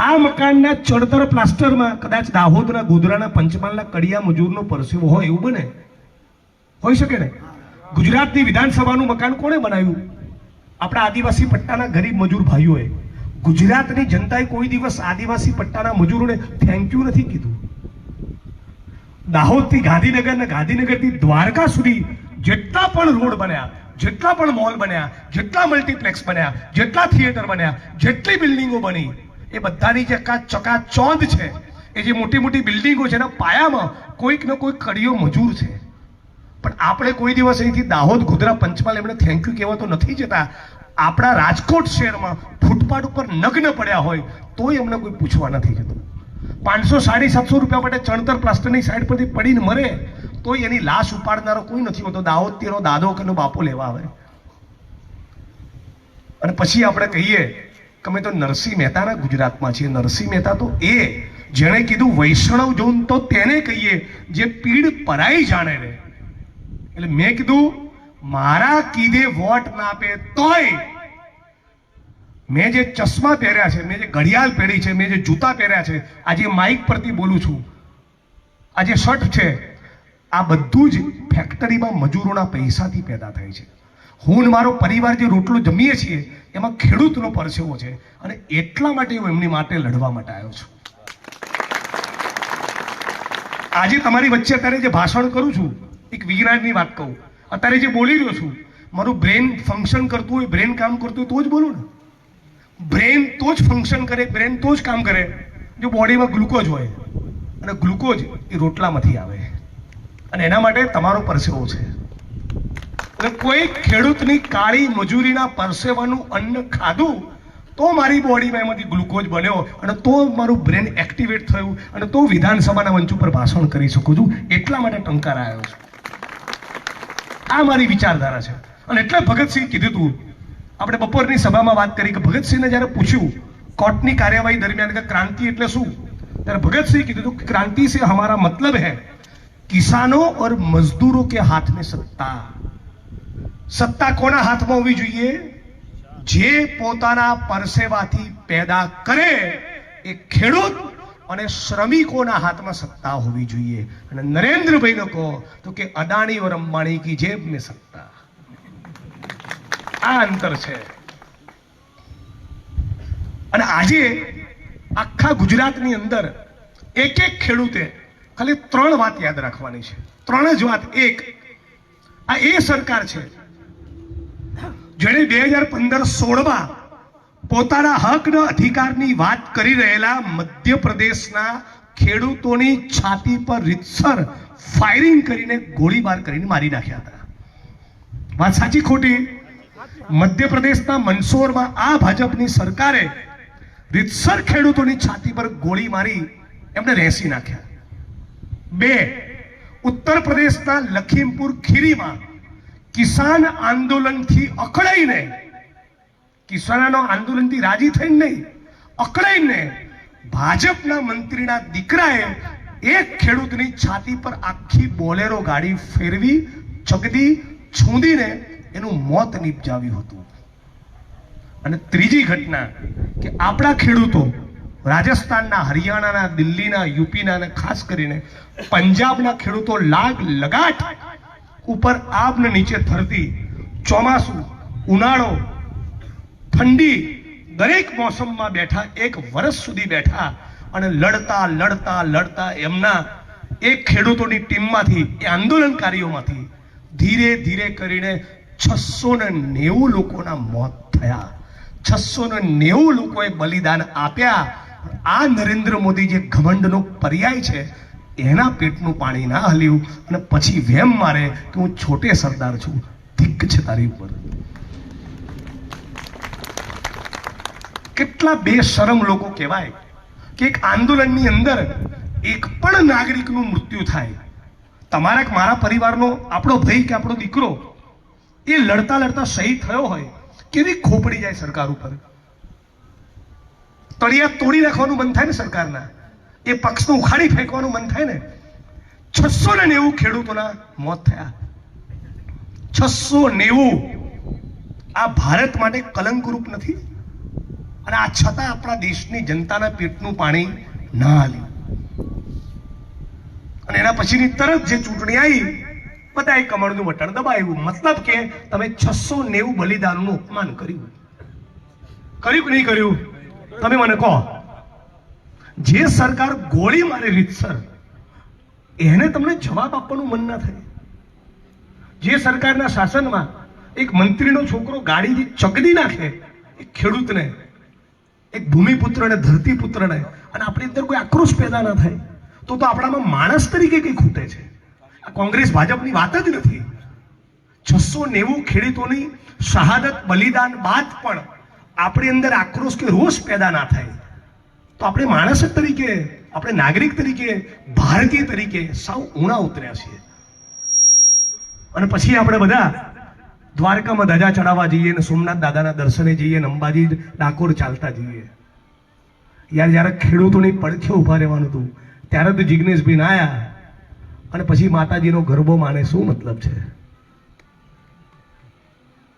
આ મકાનના ચણતર પ્લાસ્ટરમાં કદાચ દાહોદના, ગોધરાના, પંચમહાલના કડિયા મજૂરનો પરસેવો હોય એવું બને? હોઈ શકે ને? ગુજરાતની વિધાનસભાનું મકાન કોણે બનાવ્યું? આપણા આદિવાસી પટ્ટાના ગરીબ મજૂર ભાઈઓએ. ગુજરાતની જનતાએ કોઈ દિવસ આદિવાસી પટ્ટાના મજૂરોને થેન્ક યુ નથી કીધું. દાહોદથી ગાંધીનગર ને ગાંધીનગરથી દ્વારકા સુધી જેટલા પણ રોડ બન્યા, જેટલા પણ મોલ બન્યા, જેટલા મલ્ટીપ્લેક્સ બન્યા, જેટલા થિયેટર બન્યા, જેટલી બિલ્ડિંગો બની, એ બધાની જે ચકાચોંધ છે, એ જે મોટી મોટી બિલ્ડિંગો છે એના પાયામાં કોઈક ને કોઈક કડિયો મજૂર છે. પણ આપણે કોઈ દિવસ અહીંથી દાહોદ, ગોધરા, પંચમહાલ એમને થેન્ક યુ કહેવા તો નથી જતા. આપણા રાજકોટ શહેરમાં ફૂટપાથ ઉપર નગ્ન પડ્યા હોય તોય અમને કોઈ પૂછવા નથી જતું. 500-750 રૂપિયા માટે ચણતર પ્લાસ્ટરની સાઈડ પરથી પડીને મરે તોય એની લાશ ઉપાડનારો કોઈ નથી હોતો. દાહોદ તેનો દાદો કે બાપો લેવા આવે. અને પછી આપણે કહીએ કે અમે તો નરસિંહ મહેતાના ગુજરાતમાં છીએ. નરસિંહ મહેતા તો એ જેણે કીધું વૈષ્ણવ જોન તો તેને કહીએ જે પીડ પરાઈ જાણે રે. એટલે મેં કીધું મારા કીધે વોટ ના આપે તોય મેં જે ચશ્મા પહેર્યા છે, મેં જે ઘડિયાળ પહેરી છે, મેં જે જૂતા પહેર્યા છે, આજે માઇક પરથી બોલું છું, આ જે શર્ટ છે, આ બધું જ ફેક્ટરીમાં મજૂરોના પૈસાથી પેદા થાય છે. હું ને મારો પરિવાર જે રોટલો જમીએ છીએ એમાં ખેડૂતનો પરસેવો છે, અને એટલા માટે હું એમની માટે લડવા માટે આવ્યો છું. આજે તમારી વચ્ચે અત્યારે જે ભાષણ કરું છું, એક વિજ્ઞાનની વાત કહું, અત્યારે જે બોલી રહ્યો છું, મારું બ્રેન ફંક્શન કરતું હોય, બ્રેન કામ કરતું હોય તો જ બોલું ને. બ્રેન તો જ ફંક્શન કરે, બ્રેન તો જ કામ કરે જો બોડીમાં ગ્લુકોઝ હોય, અને ગ્લુકોઝ એ રોટલામાંથી આવે, અને એના માટે તમારો પરસેવો છે. એટલે કોઈ ખેડૂતની કાળી મજૂરીના પરસેવાનું અન્ન ખાધું તો મારી બોડીમાં એમાંથી ગ્લુકોઝ બન્યો, અને તો મારું બ્રેન એક્ટિવેટ થયું, અને તો વિધાનસભાના મંચ ઉપર ભાષણ કરી શકું છું. એટલા માટે ટંકાર આવ્યો છું. આ મારી વિચારધારા છે. અને એટલે ભગતસિંહ કીધું હતું, આપણે બપોરની સભામાં વાત કરી કે ભગતસિંહને જ્યારે પૂછ્યું કોર્ટની કાર્યવાહી દરમિયાન કે ક્રાંતિ એટલે શું, ત્યારે ભગતસિંહ કીધું હતું ક્રાંતિ से हमारा मतलब है किसानों और मजदूरों के हाथ में सत्ता. સત્તા કોના હાથમાં હોવી જોઈએ? જે પોતાના પરસેવાથી પેદા કરે એ ખેડૂત અને શ્રમિકોના હાથમાં સત્તા હોવી જોઈએ. અને નરેન્દ્રભાઈને કહો તો કે અદાણી और અંબાણી की जेब में सत्ता. આ અંતર છે. અને આજે આખા ગુજરાતની અંદર એક એક ખેડૂતે ખાલી 3 વાત યાદ રાખવાની છે. 3 જ વાત. એક, આ એ સરકાર છે જેણે 2015-16માં પોતાના હકના અધિકારની વાત કરી રહેલા મધ્યપ્રદેશના ખેડૂતોની છાતી પર રીતસર ફાયરિંગ કરીને ગોળીબાર કરીને મારી નાખ્યા હતા. વાત સાચી ખોટી? મધ્યપ્રદેશના મંદસૌરમાં આ ભાજપની સરકારે રીતસર ખેડૂતોની છાતી પર ગોળી મારી એમને રેસી નાખ્યા. 2, ઉત્તર પ્રદેશના લખીમપુર ખીરીમાં કિસાન આંદોલનથી અકળાઈને, કિસાનોના આંદોલનથી રાજી થઈને નહીં, અકળાઈને ભાજપના મંત્રીના દીકરાએ એક ખેડૂતની છાતી પર આખી બોલેરો ગાડી ફેરવી ચગદી છૂંદીને એનું મોત નિપજાવ્યું હતું. અને ત્રીજી ઘટના કે આપણા ખેડૂતો રાજસ્થાનના, હરિયાણાના, દિલ્હીના, યુપીના અને ખાસ કરીને પંજાબના ખેડૂતો લાગ લગાટ ઉપર આબને નીચે ધરતી, ચોમાસું, ઉનાળો, ઠંડી, દરેક મોસમમાં બેઠા, 1 વર્ષ સુધી બેઠા અને લડતા લડતા લડતા એમના એક ખેડૂતોની ટીમમાંથી, એ આંદોલનકારીઓમાંથી ધીરે ધીરે કરીને 690 લોકોના મોત થયા. 690 લોકોએ બલિદાન આપ્યા. આ નરેન્દ્ર મોદી જે ઘમંડનો પર્યાય છે એના પેટનું પાણી ના હલ્યું, અને પછી વેમ મારે કે હું છોટે સરદાર છું. ધિક્ક છે તારી ઉપર. કેટલા બેશરમ લોકો કહેવાય કે એક આંદોલનની અંદર એક પણ નાગરિકનું મૃત્યુ થાય, તમારા કે મારા પરિવારનો, આપણો ભાઈ કે આપણો દીકરો એ લડતા લડતા શહીદ થયો હોય, કેવી ખોપડી જાય સરકાર ઉપર. તળિયા તોડી નાખવાનું મન થાય ને સરકારના, એ પક્ષને ઉખાડી ફેંકવાનું મન થાય ને. 690 ખેડૂતોના મોત થયા. 690. આ ભારત માટે કલંકરૂપ નથી? અને આ છતાં આપણા દેશની જનતાના પેટનું પાણી ના હાલ્યું. અને એના પછીની તરત જે ચૂંટણી આવી, બધાએ કમળનું બટન દબાવ્યું. મતલબ કે તમે 690 બલિદાનનું અપમાન કર્યું. કર્યું કે નહીં કર્યું? તમે મને કહો. જે સરકાર ગોળી મારે રીતસર, એને તમને જવાબ આપવાનું મન ના થાય. જે સરકારના શાસનમાં એક મંત્રીનો છોકરો ગાડીથી ચગડી નાખે એક ખેડૂતને, એક ભૂમિપુત્રને, ધરતીપુત્રને, અને આપણી અંદર કોઈ આક્રોશ પેદા ના થાય, તો આપણામાં માણસ તરીકે કઈ ખૂટે છે? આ કોંગ્રેસ ભાજપની વાત જ નથી. 690 ખેડૂતોની શહાદત, બલિદાન બાદ પણ આપણી અંદર આક્રોશ કે રોષ પેદા ના થાય, તો આપણે માણસ તરીકે, આપણે નાગરિક તરીકે, ભારતીય તરીકે સાવ ઊણા ઉતર્યા છીએ. અને પછી આપણે બધા દ્વારકામાં ધજા ચડાવવા જઈએ, ને સોમનાથ દાદાના દર્શને જઈએ, ને અંબાજી, ડાકોર ચાલતા જઈએ. યાર, જ્યારે ખેડૂતોની પડખે ઉભા રહેવાનું હતું ત્યારે તો જિગ્નેશભાઈ ના આયા, અને પછી માતાજીનો ગરબો માને શું મતલબ છે?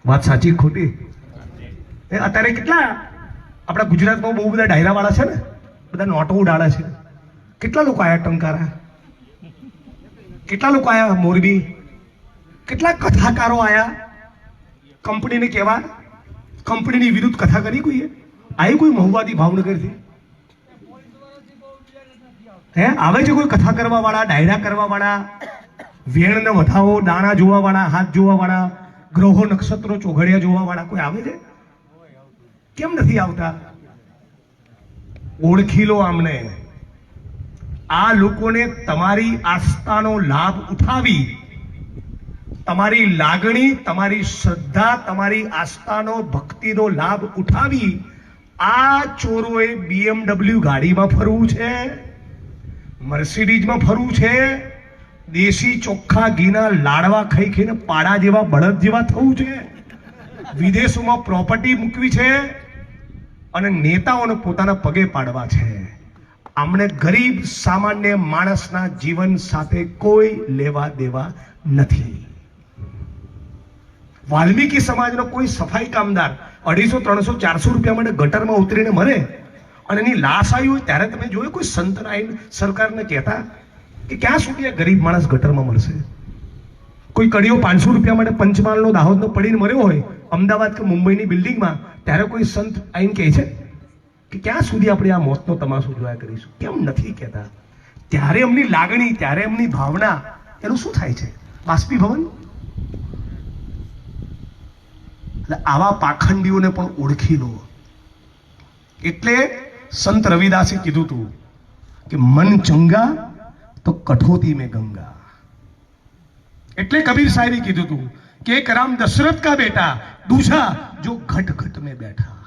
વાત સાચી ખોટી? અત્યારે કેટલા આપણા ગુજરાતમાં બહુ બધા ડાયરા વાળા છે ને, બધા નોટો ઉડાડે છે. કેટલા લોકો આયા ટંકારા, કેટલા લોકો આયા મોરબી, કેટલા કથાકારો આયા કંપનીને કહેવા, કંપનીની વિરુદ્ધ કથા કરી કોઈએ? આવી કોઈ મહુવાથી ભાવનગરથી આવે છે કોઈ કથા કરવા વાળા, ડાયરા કરવા વાળા, વેણ ને વધાવો, દાણા જોવા વાળા, હાથ જોવા વાળા, ગ્રહો નક્ષત્રો ચોઘડિયા જોવા વાળા કોઈ આવે છે? કેમ નથી આવતા? ઓળખી લો આમને. આ લોકોને તમારી આસ્થાનો લાભ ઉઠાવી, તમારી લાગણી, તમારી શ્રદ્ધા, તમારી આસ્થાનો ભક્તિનો લાભ ઉઠાવી આ ચોરોએ BMW ગાડીમાં ફરવું છે, મર્સિડીઝમાં ફરવું છે, દેશી ચોખ્ખા ઘીના લાડવા ખાઈ ખાઈને પાડા જેવા બળદ જેવા થવું છે, વિદેશોમાં પ્રોપર્ટી મૂકવી છે અને નેતાઓને પોતાના પગે પાડવા છે. આમને ગરીબ સામાન્ય માણસના જીવન સાથે કોઈ લેવા દેવા નથી. વાલ્મીકી સમાજનો કોઈ સફાઈ કામદાર 250, 300, 400 રૂપિયા માટે ગટરમાં ઉતરીને મરે અને એની લાશ આવી હોય ત્યારે તમે જોયું કોઈ સંત આવીને સરકારને કહેતા કે ક્યાં સુધી આ ગરીબ માણસ ગટરમાં મળશે? કોઈ કડીઓ 500 રૂપિયા માટે પંચમહાલનો દાહોદનો પડીને મર્યો હોય અમદાવાદ કે મુંબઈની બિલ્ડિંગમાં, ત્યારે કોઈ સંત આવીને કહે છે કે ક્યાં સુધી આપણે આ મોતનો તમાશો જોયા કરીશું? કેમ નથી કહેતા? ત્યારે એમની લાગણી, ત્યારે એમની ભાવના, એનું શું થાય છે? બાષ્પીભવન. એટલે આવા પાખંડીઓને પણ ઓળખી લો. એટલે સંત રવિદાસે કીધું હતું કે મન ચંગા તો કઠોતી में गंगा. એટલે કબીર સાહેબે કીધું હતું કે એક રામ દશરથ કા બેટા, દૂજા જો ઘટ ઘટ में બેઠા.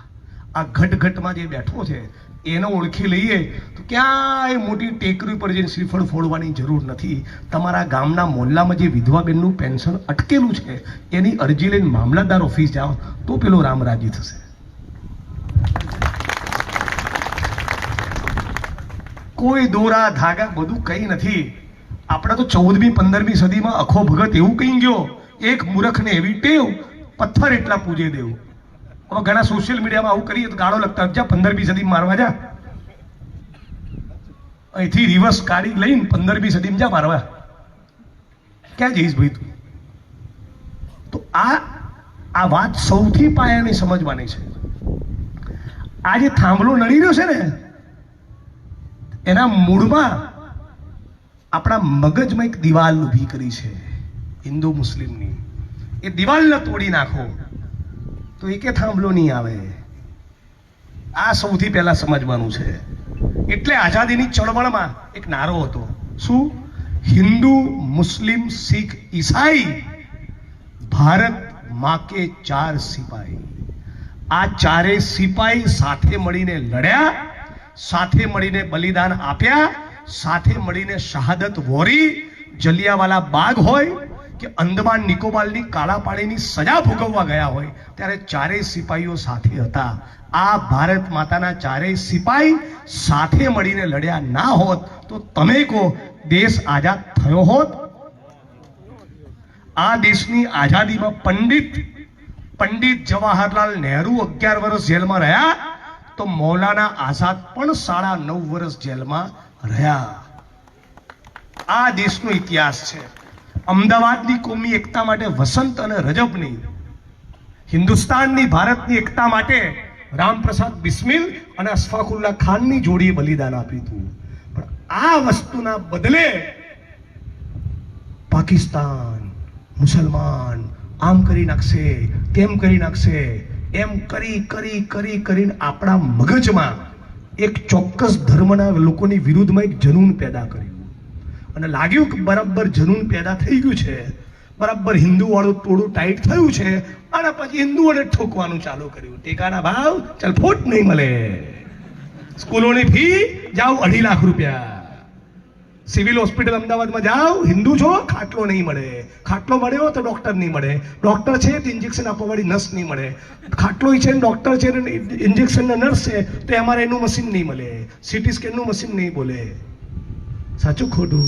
આ ઘટ ઘટમાં જે બેઠો છે એને ઓળખી લઈએ તો ક્યાંય મોટી ટેકરી પર જઈને શ્રીફળ ફોડવાની જરૂર નથી. તમારા ગામના મોહલ્લામાં જે વિધવા બેનનું પેન્શન અટકેલું છે એની અરજી લઈને મામલતદાર ઓફિસ જાઓ તો પેલો રામ રાજી થશે. કોઈ દોરા ધાગા બધું કઈ નથી. આપણે તો 14મી 15મી સદીમાં અખો ભગત એવું કહી ગયો, એક મૂર્ખને એવી ટેવ, પથ્થર એટલા પૂજે દેવ. હવે ઘણા સોશિયલ મીડિયામાં આવું કરીએ તો ગાળો લગતા, જા 15મી સદી મારવા જા, અહીંથી રિવર્સ ગાડી લઈને 15મી સદીમાં જા મારવા. ક્યાં જઈશ ભાઈ તું? તો આ વાત સૌથી પાયાની સમજવાની છે. આ જે થાંભલો નડી રહ્યો છે ને એના મૂળમાં આપણા મગજમાં એક દિવાલ ઊભી કરી છે હિન્દુ મુસ્લિમની. એ દિવાલને તોડી નાખો તો એકે થાંભલો નહીં આવે. આ સૌથી પહેલા સમજવાનું છે. એટલે આઝાદીની ચળવળમાં એક નારો હતો, શું? હિન્દુ, મુસ્લિમ, શીખ, ઈસાઈ, ભારત માં કે 4 સિપાહી. આ ચારે સિપાહી સાથે મળીને લડ્યા, સાથે મળીને બલિદાન આપ્યા, સાથે મળીને શહાદત વોરી. જલિયાવાલા બાગ હોય કે અંદમાન નિકોબારની કાળા પાણીની સજા ભોગવવા ગયા હોય ત્યારે ચારેય સિપાહીઓ સાથે હતા. આ ભારત માતાના ચારેય સિપાહી સાથે મળીને લડ્યા ના હોત તો તમે કહો દેશ આઝાદ થયો હોત? આ દેશની આઝાદીમાં પંડિત જવાહરલાલ નહેરુ 11 વર્ષ જેલમાં રહ્યા તો મૌલાના આઝાદ પણ 9.5 વર્ષ જેલમાં રહ્યા. આ દેશનો ઇતિહાસ છે. અમદાવાદની કોમી એકતા માટે વસંત અને રજબની, હિન્દુસ્તાનની ભારતની એકતા માટે રામપ્રસાદ બિસ્મિલ અને અશફાકુલ્લા ખાનની જોડીએ બલિદાન આપ્યું હતું. પણ આ વસ્તુના બદલે પાકિસ્તાન, મુસલમાન આમ કરી નાખશે, તેમ કરી નાખશે, એમ કરીને આપણા મગજમાં એક ચોક્કસ ધર્મના લોકોની વિરુદ્ધમાં એક જનૂન પેદા કર્યું અને લાગ્યું કે બરાબર જનૂન પેદા થઈ ગયું છે, બરાબર હિન્દુ વાળું ટોળું ટાઈટ થયું છે અને પછી હિન્દુઓને ઠોકવાનું ચાલુ કર્યું. ટેકાના ભાવ ચાલ ફૂટ નહીં મળે, સ્કૂલોની ફી જાઓ 2.5 લાખ રૂપિયા, સિવિલ હોસ્પિટલ અમદાવાદમાં જાઓ, હિન્દુ છો ખાટલો નહીં મળે, ખાટલો મળ્યો તો ડોક્ટર નહીં મળે, ડોક્ટર છે તો ઇન્જેક્શન આપવા વાળી નર્સ નહીં મળે, ખાટલો છે ને ડોક્ટર છે ને ઇન્જેક્શન ને નર્સ છે તો એમાં એનું મશીન નહીં મળે, સીટી સ્કેનનું મશીન નહીં બોલે. સાચું ખોટું?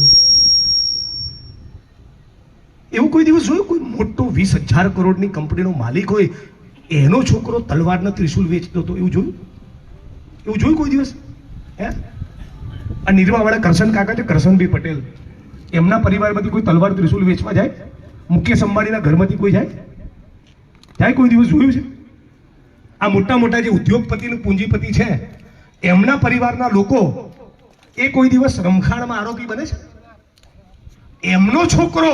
એવું કોઈ દિવસ જોયું કોઈ મોટો 20,000 કરોડની કંપનીનો માલિક હોય એનો છોકરો તલવારના ત્રિશુલ વેચતો હતો? એવું જોયું કોઈ દિવસ? હે? આ નિર્માવાળા કરશન કાકા છે, કરશનભાઈ પટેલ, એમના પરિવારમાંથી કોઈ તલવાર ત્રિશુલ વેચવા જાય? મુકેશ અંબાણીના ઘરમાંથી કોઈ જાય કોઈ દિવસ જોયું છે? આ મોટા મોટા જે ઉદ્યોગપતિ અને પૂંજીપતિ છે એમના પરિવારના લોકો એ કોઈ દિવસ રમખાણમાં આરોપી બને છે? એમનો છોકરો,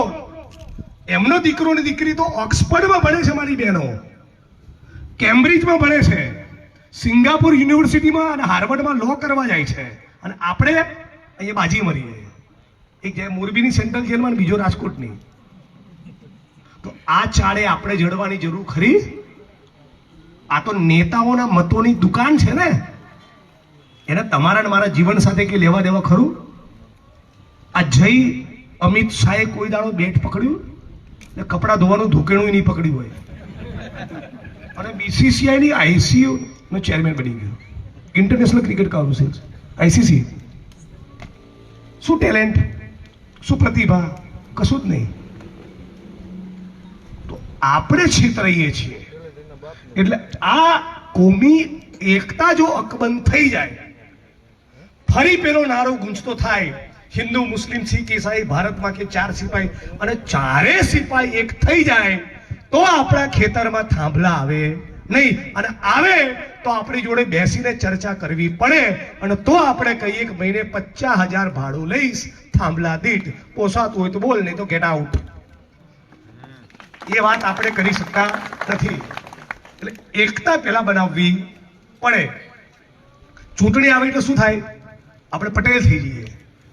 એમનો દીકરો ને દીકરી તો ઓક્સફર્ડમાં ભણે છે, મારી બહેનો કેમ્બ્રિજમાં ભણે છે, સિંગાપુર યુનિવર્સિટીમાં અને હાર્વર્ડમાં લો કરવા જાય છે, અને આપણે અહીંયા બાજી મરીએ. એક જાય મોરબીની સેન્ટ્રલ જેલમાં, બીજો રાજકોટની. તો આ ચાળે આપણે જડવાની જરૂર ખરી? આ તો નેતાઓના મતોની દુકાન છે ને, એને તમારા ને મારા જીવન સાથે કે લેવા દેવા ખરું? આ જય અમિત શાહે કોઈ દાડો બેટ પકડ્યું ને કપડાં ધોવાનું ધોકેણું નહીં પકડ્યું હોય, અને BCCI ની ICU નો ચેરમેન બની ગયો, ઇન્ટરનેશનલ ક્રિકેટ કાઉન્સિલ, ICC. શું ટેલેન્ટ, શું પ્રતિભા? કશું જ નહીં. તો આપણે છેતરાઈએ છીએ. એટલે આ કોમી એકતા જો અકબંધ થઈ જાય, ફરી પેલો નારો ગુંજતો થાય, હિન્દુ મુસ્લિમ શીખ ઈસાઈ ભારતમાં કે 4 સિપાઈ, અને 4 સિપાઈ એક થઈ જાય તો આપણા ખેતરમાં થાંભલા આવે નહીં, અને આવે તો આપણી જોડે બેસીને ચર્ચા કરવી પડે, અને તો આપણે કહીએ કે મહિને 50,000 ભાડું લઈશ થાંભલા દીઠ, પોસાતું હોય તો બોલ, નહીં તો ગેટ આઉટ. એ વાત આપણે કરી શકતા નથી. એટલે એકતા પેલા બનાવવી પડે. ચૂંટણી આવે એટલે શું થાય? આપણે પટેલ થઈ જઈએ,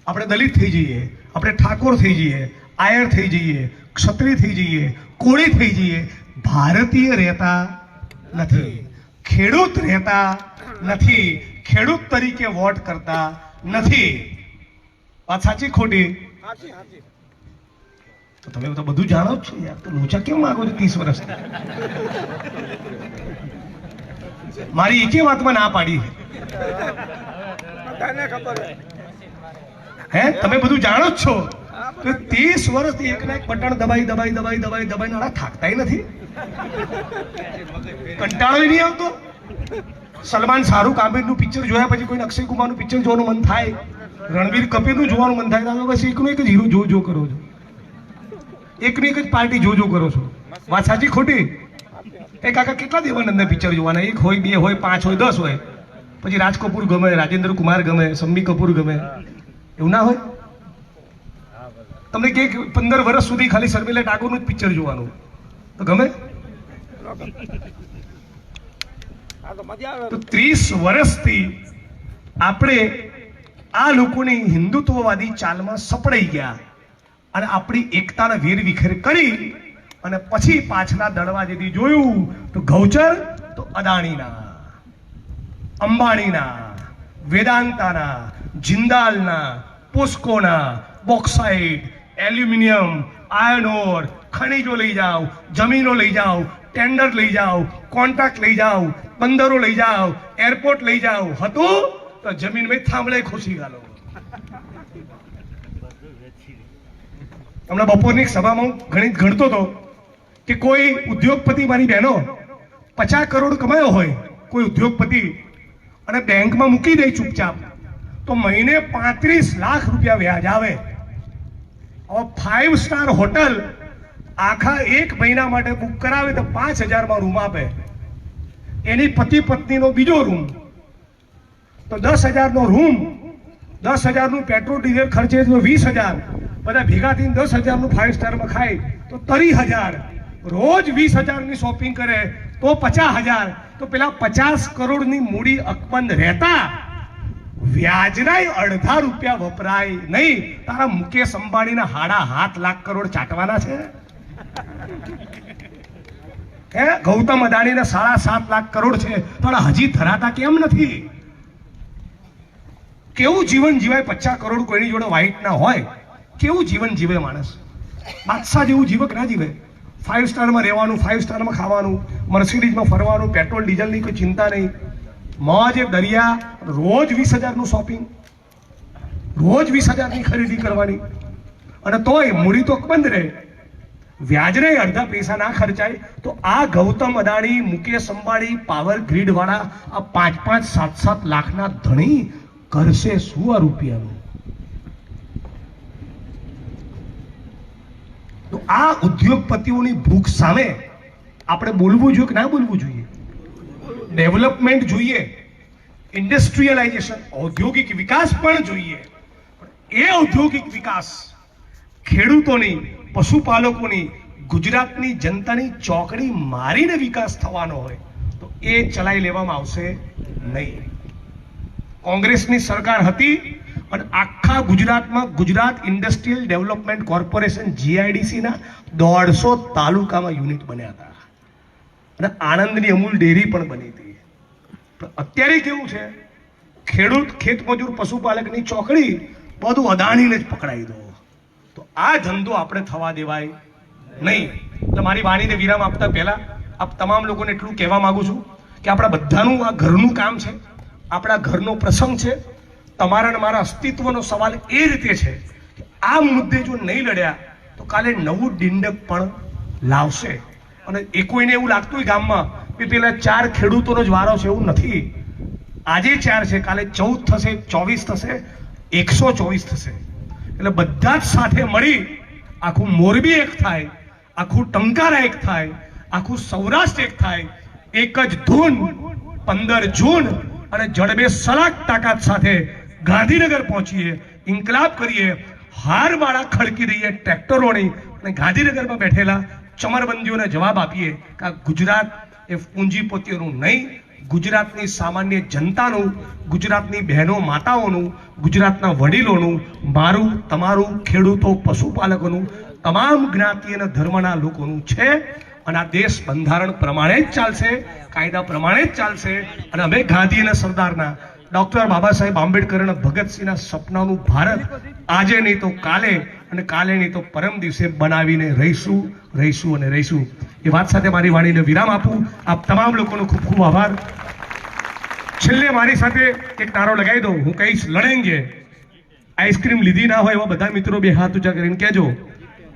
આપણે દલિત થઈ જઈએ, આપણે ઠાકોર થઈ જઈએ, આયર થઈ જઈએ, ક્ષત્રિય થઈ જઈએ, કોળી થઈ જઈએ. ભારતીય રહેતા નથી, ખેડૂત રહેતા નથી, ખેડૂત તરીકે વોટ કરતા નથી. વાત સાચી ખોટી? તો તમે તો બધું જાણો જ છો યાર, તો લોચા કેમ માંગો છો 30 વર્ષથી? મારી એકે વાતમાં ના પાડી. હે, તમે બધું જાણો જ છો. તો 30 વર્ષથી એક ના એક બટન દબાઈ થાકતાય નથી, કંટાળો નહીં આવતો. સલમાન શાહરુખ આમિરનું પિક્ચર જોયા પછી કોઈ અક્ષય કુમારનું પિક્ચર જોવાનું મન થાય, રણવીર કપૂરનું જોવાનું મન થાય, તો બસ એકનું એક જ હીરો જો કરો છો, એકની એક જ પાર્ટી જો કરો છો. વાત સાચી ખોટી? એ કાકા કેટલા દેવાનંદના પિક્ચર જોવાના? 1 હોય, 2 હોય, 5 હોય, 10 હોય. પછી રાજ કપૂર ગમે, રાજેન્દ્ર કુમાર ગમે, શમ્મી કપૂર ગમે, એવું ના હોય? તમને કે 15 વર્ષ સુધી ખાલી શર્મિલા ટાગોરનું જ પિક્ચર જોવાનું તો ગમે? તો 30 વર્ષથી આપણે આ લોકોની હિન્દુત્વવાદી ચાલમાં સપડાઈ ગયા, અને આપણી એકતાને વેરવિખેર કરી, અને પછી પાછલા દરવાજેથી જોયું તો ગૌચર તો અદાણીના, અંબાણીના, વેદાંતાના, જિંદાલના, પોસ્કોના, બોક્સાઇટ, એલ્યુમિનિયમ, આયર્ન ઓર, ખનીજો લઈ જાઓ, જમીનો લઈ જાઓ, ટેન્ડર લઈ જાઓ, કોન્ટ્રાક્ટ લઈ જાઓ, બંદરો લઈ જાઓ, એરપોર્ટ લઈ જાઓ. હતું તો જમીન ભાઈ થાંભળે ખુશી ગાલો. હમણાં બપોરની સભામાં ગણતો હતો કે કોઈ ઉદ્યોગપતિ, મારી બહેનો 50 કરોડ કમાયો હોય કોઈ ઉદ્યોગપતિ, અને બેંકમાં મૂકી દે ચૂપચાપ, તો મહિને 35 લાખ રૂપિયા વ્યાજ આવે. હવે 5 સ્ટાર હોટલ આખા 1 મહિના માટે બુક કરાવે તો 5,000માં રૂમ આપે. એની પતિ પત્નીનો બીજો રૂમ તો 10,000નો રૂમ, 10,000નું પેટ્રોલ ડીઝલ ખર્ચે તો 20,000, બધા ભેગા થઈને 10,000નું 5 સ્ટારમાં ખાય તો 30,000. રોજ 20,000ની શોપિંગ કરે તો 50,000. તો પેલા 50 કરોડની મૂડી અકબંધ રહેતા વ્યાજના 1.5 રૂપિયા વપરાય નહીં. તારા મુકેશ અંબાણીના 7.5 લાખ કરોડ ચાટવાના છે? હે, ગૌતમ અદાણીના 7.5 લાખ કરોડ છે, પણ હજી ધરાતા કેમ નથી? કેવું જીવન જીવાય? 50 કરોડ કોઈની જોડે વ્હાઈટ ના હોય, કેવું જીવન જીવે માણસ? બાદશાહ જેવું જીવક ના જીવે. 5 સ્ટારમાં રહેવાનું, 5 સ્ટારમાં ખાવાનું, મર્સિડીઝમાં ફરવાનું, પેટ્રોલ ડીઝલની કોઈ ચિંતા નહીં, મોજે દરિયા, રોજ 20,000નું શોપિંગ, રોજ 20,000ની ખરીદી કરવાની, અને તોય મૂડી તો અકબંધ રહે. વ્યાજને અડધા પૈસા ના ખર્ચાય તો આ ગૌતમ અદાણી, મુકેશ અંબાણી, પાવર ગ્રીડ વાળા આ 5-5, 7-7 લાખના ધણી કરશે શું આ રૂપિયાનું? તો આ ઉદ્યોગપતિઓની ભૂખ સામે આપણે બોલવું જોઈએ કે ના બોલવું જોઈએ? ડેવલપમેન્ટ જોઈએ, ઇન્ડસ્ટ્રીયલાઇઝેશન, ઔદ્યોગિક વિકાસ પણ જોઈએ. એ ઔદ્યોગિક વિકાસ ખેડૂતોની, પશુપાલકોની, ગુજરાતની જનતાની ચોકડી મારીને વિકાસ થવાનો હોય તો એ ચલાવી લેવામાં આવશે નહીં. કોંગ્રેસની સરકાર હતી અને આખા ગુજરાતમાં Gujarat industrial development corporation GIDC ના 150 તાલુકામાં યુનિટ બન્યા હતા અને આણંદની અમૂલ ડેરી પણ બની હતી. પણ અત્યારે કેવું છે? ખેડૂત, ખેતમજૂર, પશુપાલકની ચોકડી બધું અદાણીને જ પકડાઈ દો. તો આ ધંધો આપણે થવા દેવાય નહીં. એટલે મારી વાણીને વિરામ આપતા પહેલા આપ તમામ લોકોને એટલું કહેવા માંગુ છું કે આપણા બધાનું આ ઘરનું કામ છે, આપણા ઘરનો પ્રસંગ છે. તમારા અને મારા અસ્તિત્વનો સવાલ એ રીતે છે કે આ મુદ્દે જો નહીં લડ્યા તો કાલે નવું ડિંડક પણ લાવશે. અને એ કોઈને એવું લાગતું હોય ગામમાં કે પેલા 4 ખેડૂતોનો જ વારો છે, એવું નથી. આજે 4 છે, કાલે 14 થશે, 24 થશે, 124 થશે. એટલે બધા જ સાથે મળી આખું મોરબી એક થાય, આખું ટંકારા એક થાય, આખું સૌરાષ્ટ્ર એક થાય. એક જ ધૂન 15 જૂન અને જડબે સલાક તાકાત સાથે ગાંધીનગર પહોંચીએ, ઇન્કલાબ કરીએ, હારમાળા ખડકી દઈએ ટ્રેક્ટરોની અને ગાંધીનગરમાં બેઠેલા ચમરબંધીઓને જવાબ આપીએ કે આ ગુજરાત એ પૂંજીપતિઓનું નહીં, ગુજરાતની સામાન્ય જનતાનું, ગુજરાતની બહેનો માતાઓનું, ગુજરાતના વડીલોનું, મારું, તમારું, ખેડૂતો, પશુપાલકોનું, તમામ જ્ઞાતિ અને ધર્મના લોકોનું છે. અને આ દેશ બંધારણ પ્રમાણે જ ચાલશે, કાયદા પ્રમાણે જ ચાલશે. અને અમે ગાંધી અને સરદારના, ડોક્ટર બાબા સાહેબ આંબેડકર અને ભગતસિંહના સપનાનું ભારત આજે નહીં તો કાલે અને કાલે નહીં તો પરમ દિવસે બનાવીને રહીશું, રહીશું અને રહીશું. એ વાત સાથે મારી વાણીને વિરામ આપું. આપ તમામ લોકોનો ખૂબ ખૂબ આભાર. છેલ્લે મારી સાથે એક નારો લગાવી દો. હું કહીશ લડેંગે. આઈસ્ક્રીમ લીધી ના હોય એવા બધા મિત્રો બે હાથ ઊંચા કરીને કહેજો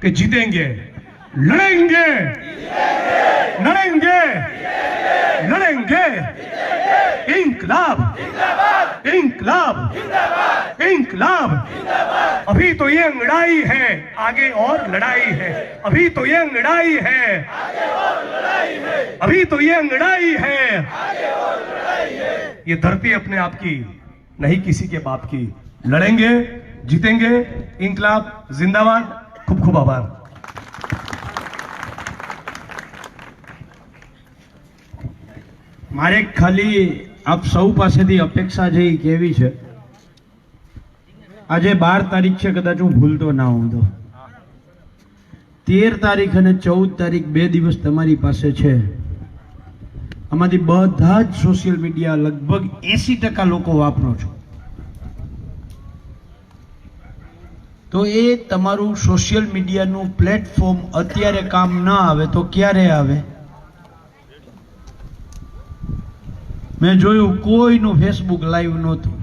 કે જીતેંગે, લડેંગે, લડેંગે, લડેંगे. इंकलाब, इंकलाब, इंकलाब. अभी तो ये अंगड़ाई है, आगे और लड़ाई है. अभी तो ये अंगड़ाई है, अभी तो ये अंगड़ाई है. ये धरती अपने आप की नहीं, किसी के बाप की. लड़ेंगे, जीतेंगे. इंकलाब जिंदाबाद. खूब खूब आभार. મારે ખાલી આપ સૌ પાસેથી અપેક્ષા છે એ કેવી છે, આજે 12 તારીખ છે, કદાચ હું ભૂલતો ના હોઉં તો 13 તારીખ અને 14 તારીખ 2 દિવસ તમારી પાસે છે. આમાંથી બધા જ સોશિયલ મીડિયા લગભગ 80% લોકો વાપરો છો. તો એ તમારું સોશિયલ મીડિયાનું પ્લેટફોર્મ અત્યારે કામ ન આવે તો ક્યારે આવે? મેં જોયું કોઈનું ફેસબુક લાઈવ નહોતું.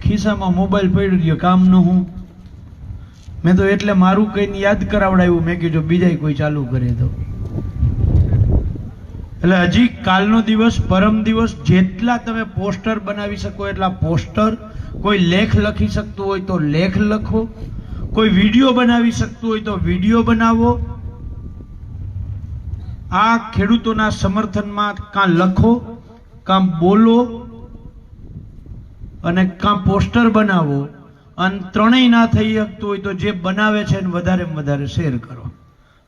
ખિસ્સામાં મોબાઈલ પડ્યો રહ્યો, કામ ન હું. મેં તો એટલે મારું કઈને યાદ કરાવડાવ્યું. મેં કીધું બીજા કોઈ ચાલુ કરે તો. એટલે હજી કાલનો દિવસ, પરમ દિવસ જેટલા તમે પોસ્ટર બનાવી શકો એટલા પોસ્ટર, કોઈ લેખ લખી શકતું હોય તો લેખ લખો, કોઈ વિડીયો બનાવી શકતું હોય તો વિડીયો બનાવો. આ ખેડૂતોના સમર્થનમાં કાં લખો, કાં બોલો અને કાં પોસ્ટર બનાવો. અને ત્રણેય ના થઈ શકતું હોય તો જે બનાવે છે એને વધારેમાં વધારે શેર કરો.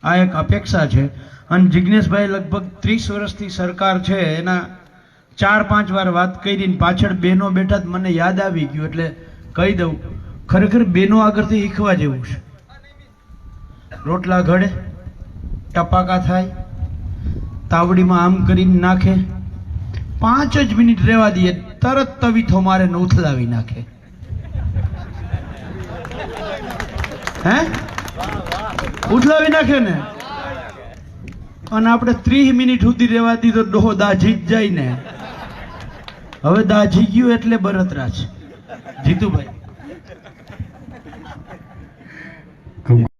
આ એક અપેક્ષા છે. અને જિજ્ઞેશભાઈ લગભગ 30 વર્ષથી સરકાર છે, એના 4-5 વાર વાત કરીને પાછળ બહેનો બેઠા જ મને યાદ આવી ગયું એટલે કહી દઉં. ખરેખર બહેનો આગળથી શીખવા જેવું છે. રોટલા ઘડે, ટપાકા થાય, તાવડીમાં આમ કરીને નાખે, 5 જ મિનિટ રહેવા દઈએ તરત તવીથો મારે ને ઉથલાવી નાખે. હે, ઉથલાવી નાખે ને. અને આપણે 30 મિનિટ સુધી રહેવા દીધો, ડોહો દાજી જ જાય ને. હવે દાજી ગયું એટલે બરતરા છે. જીતુભાઈ ખૂબ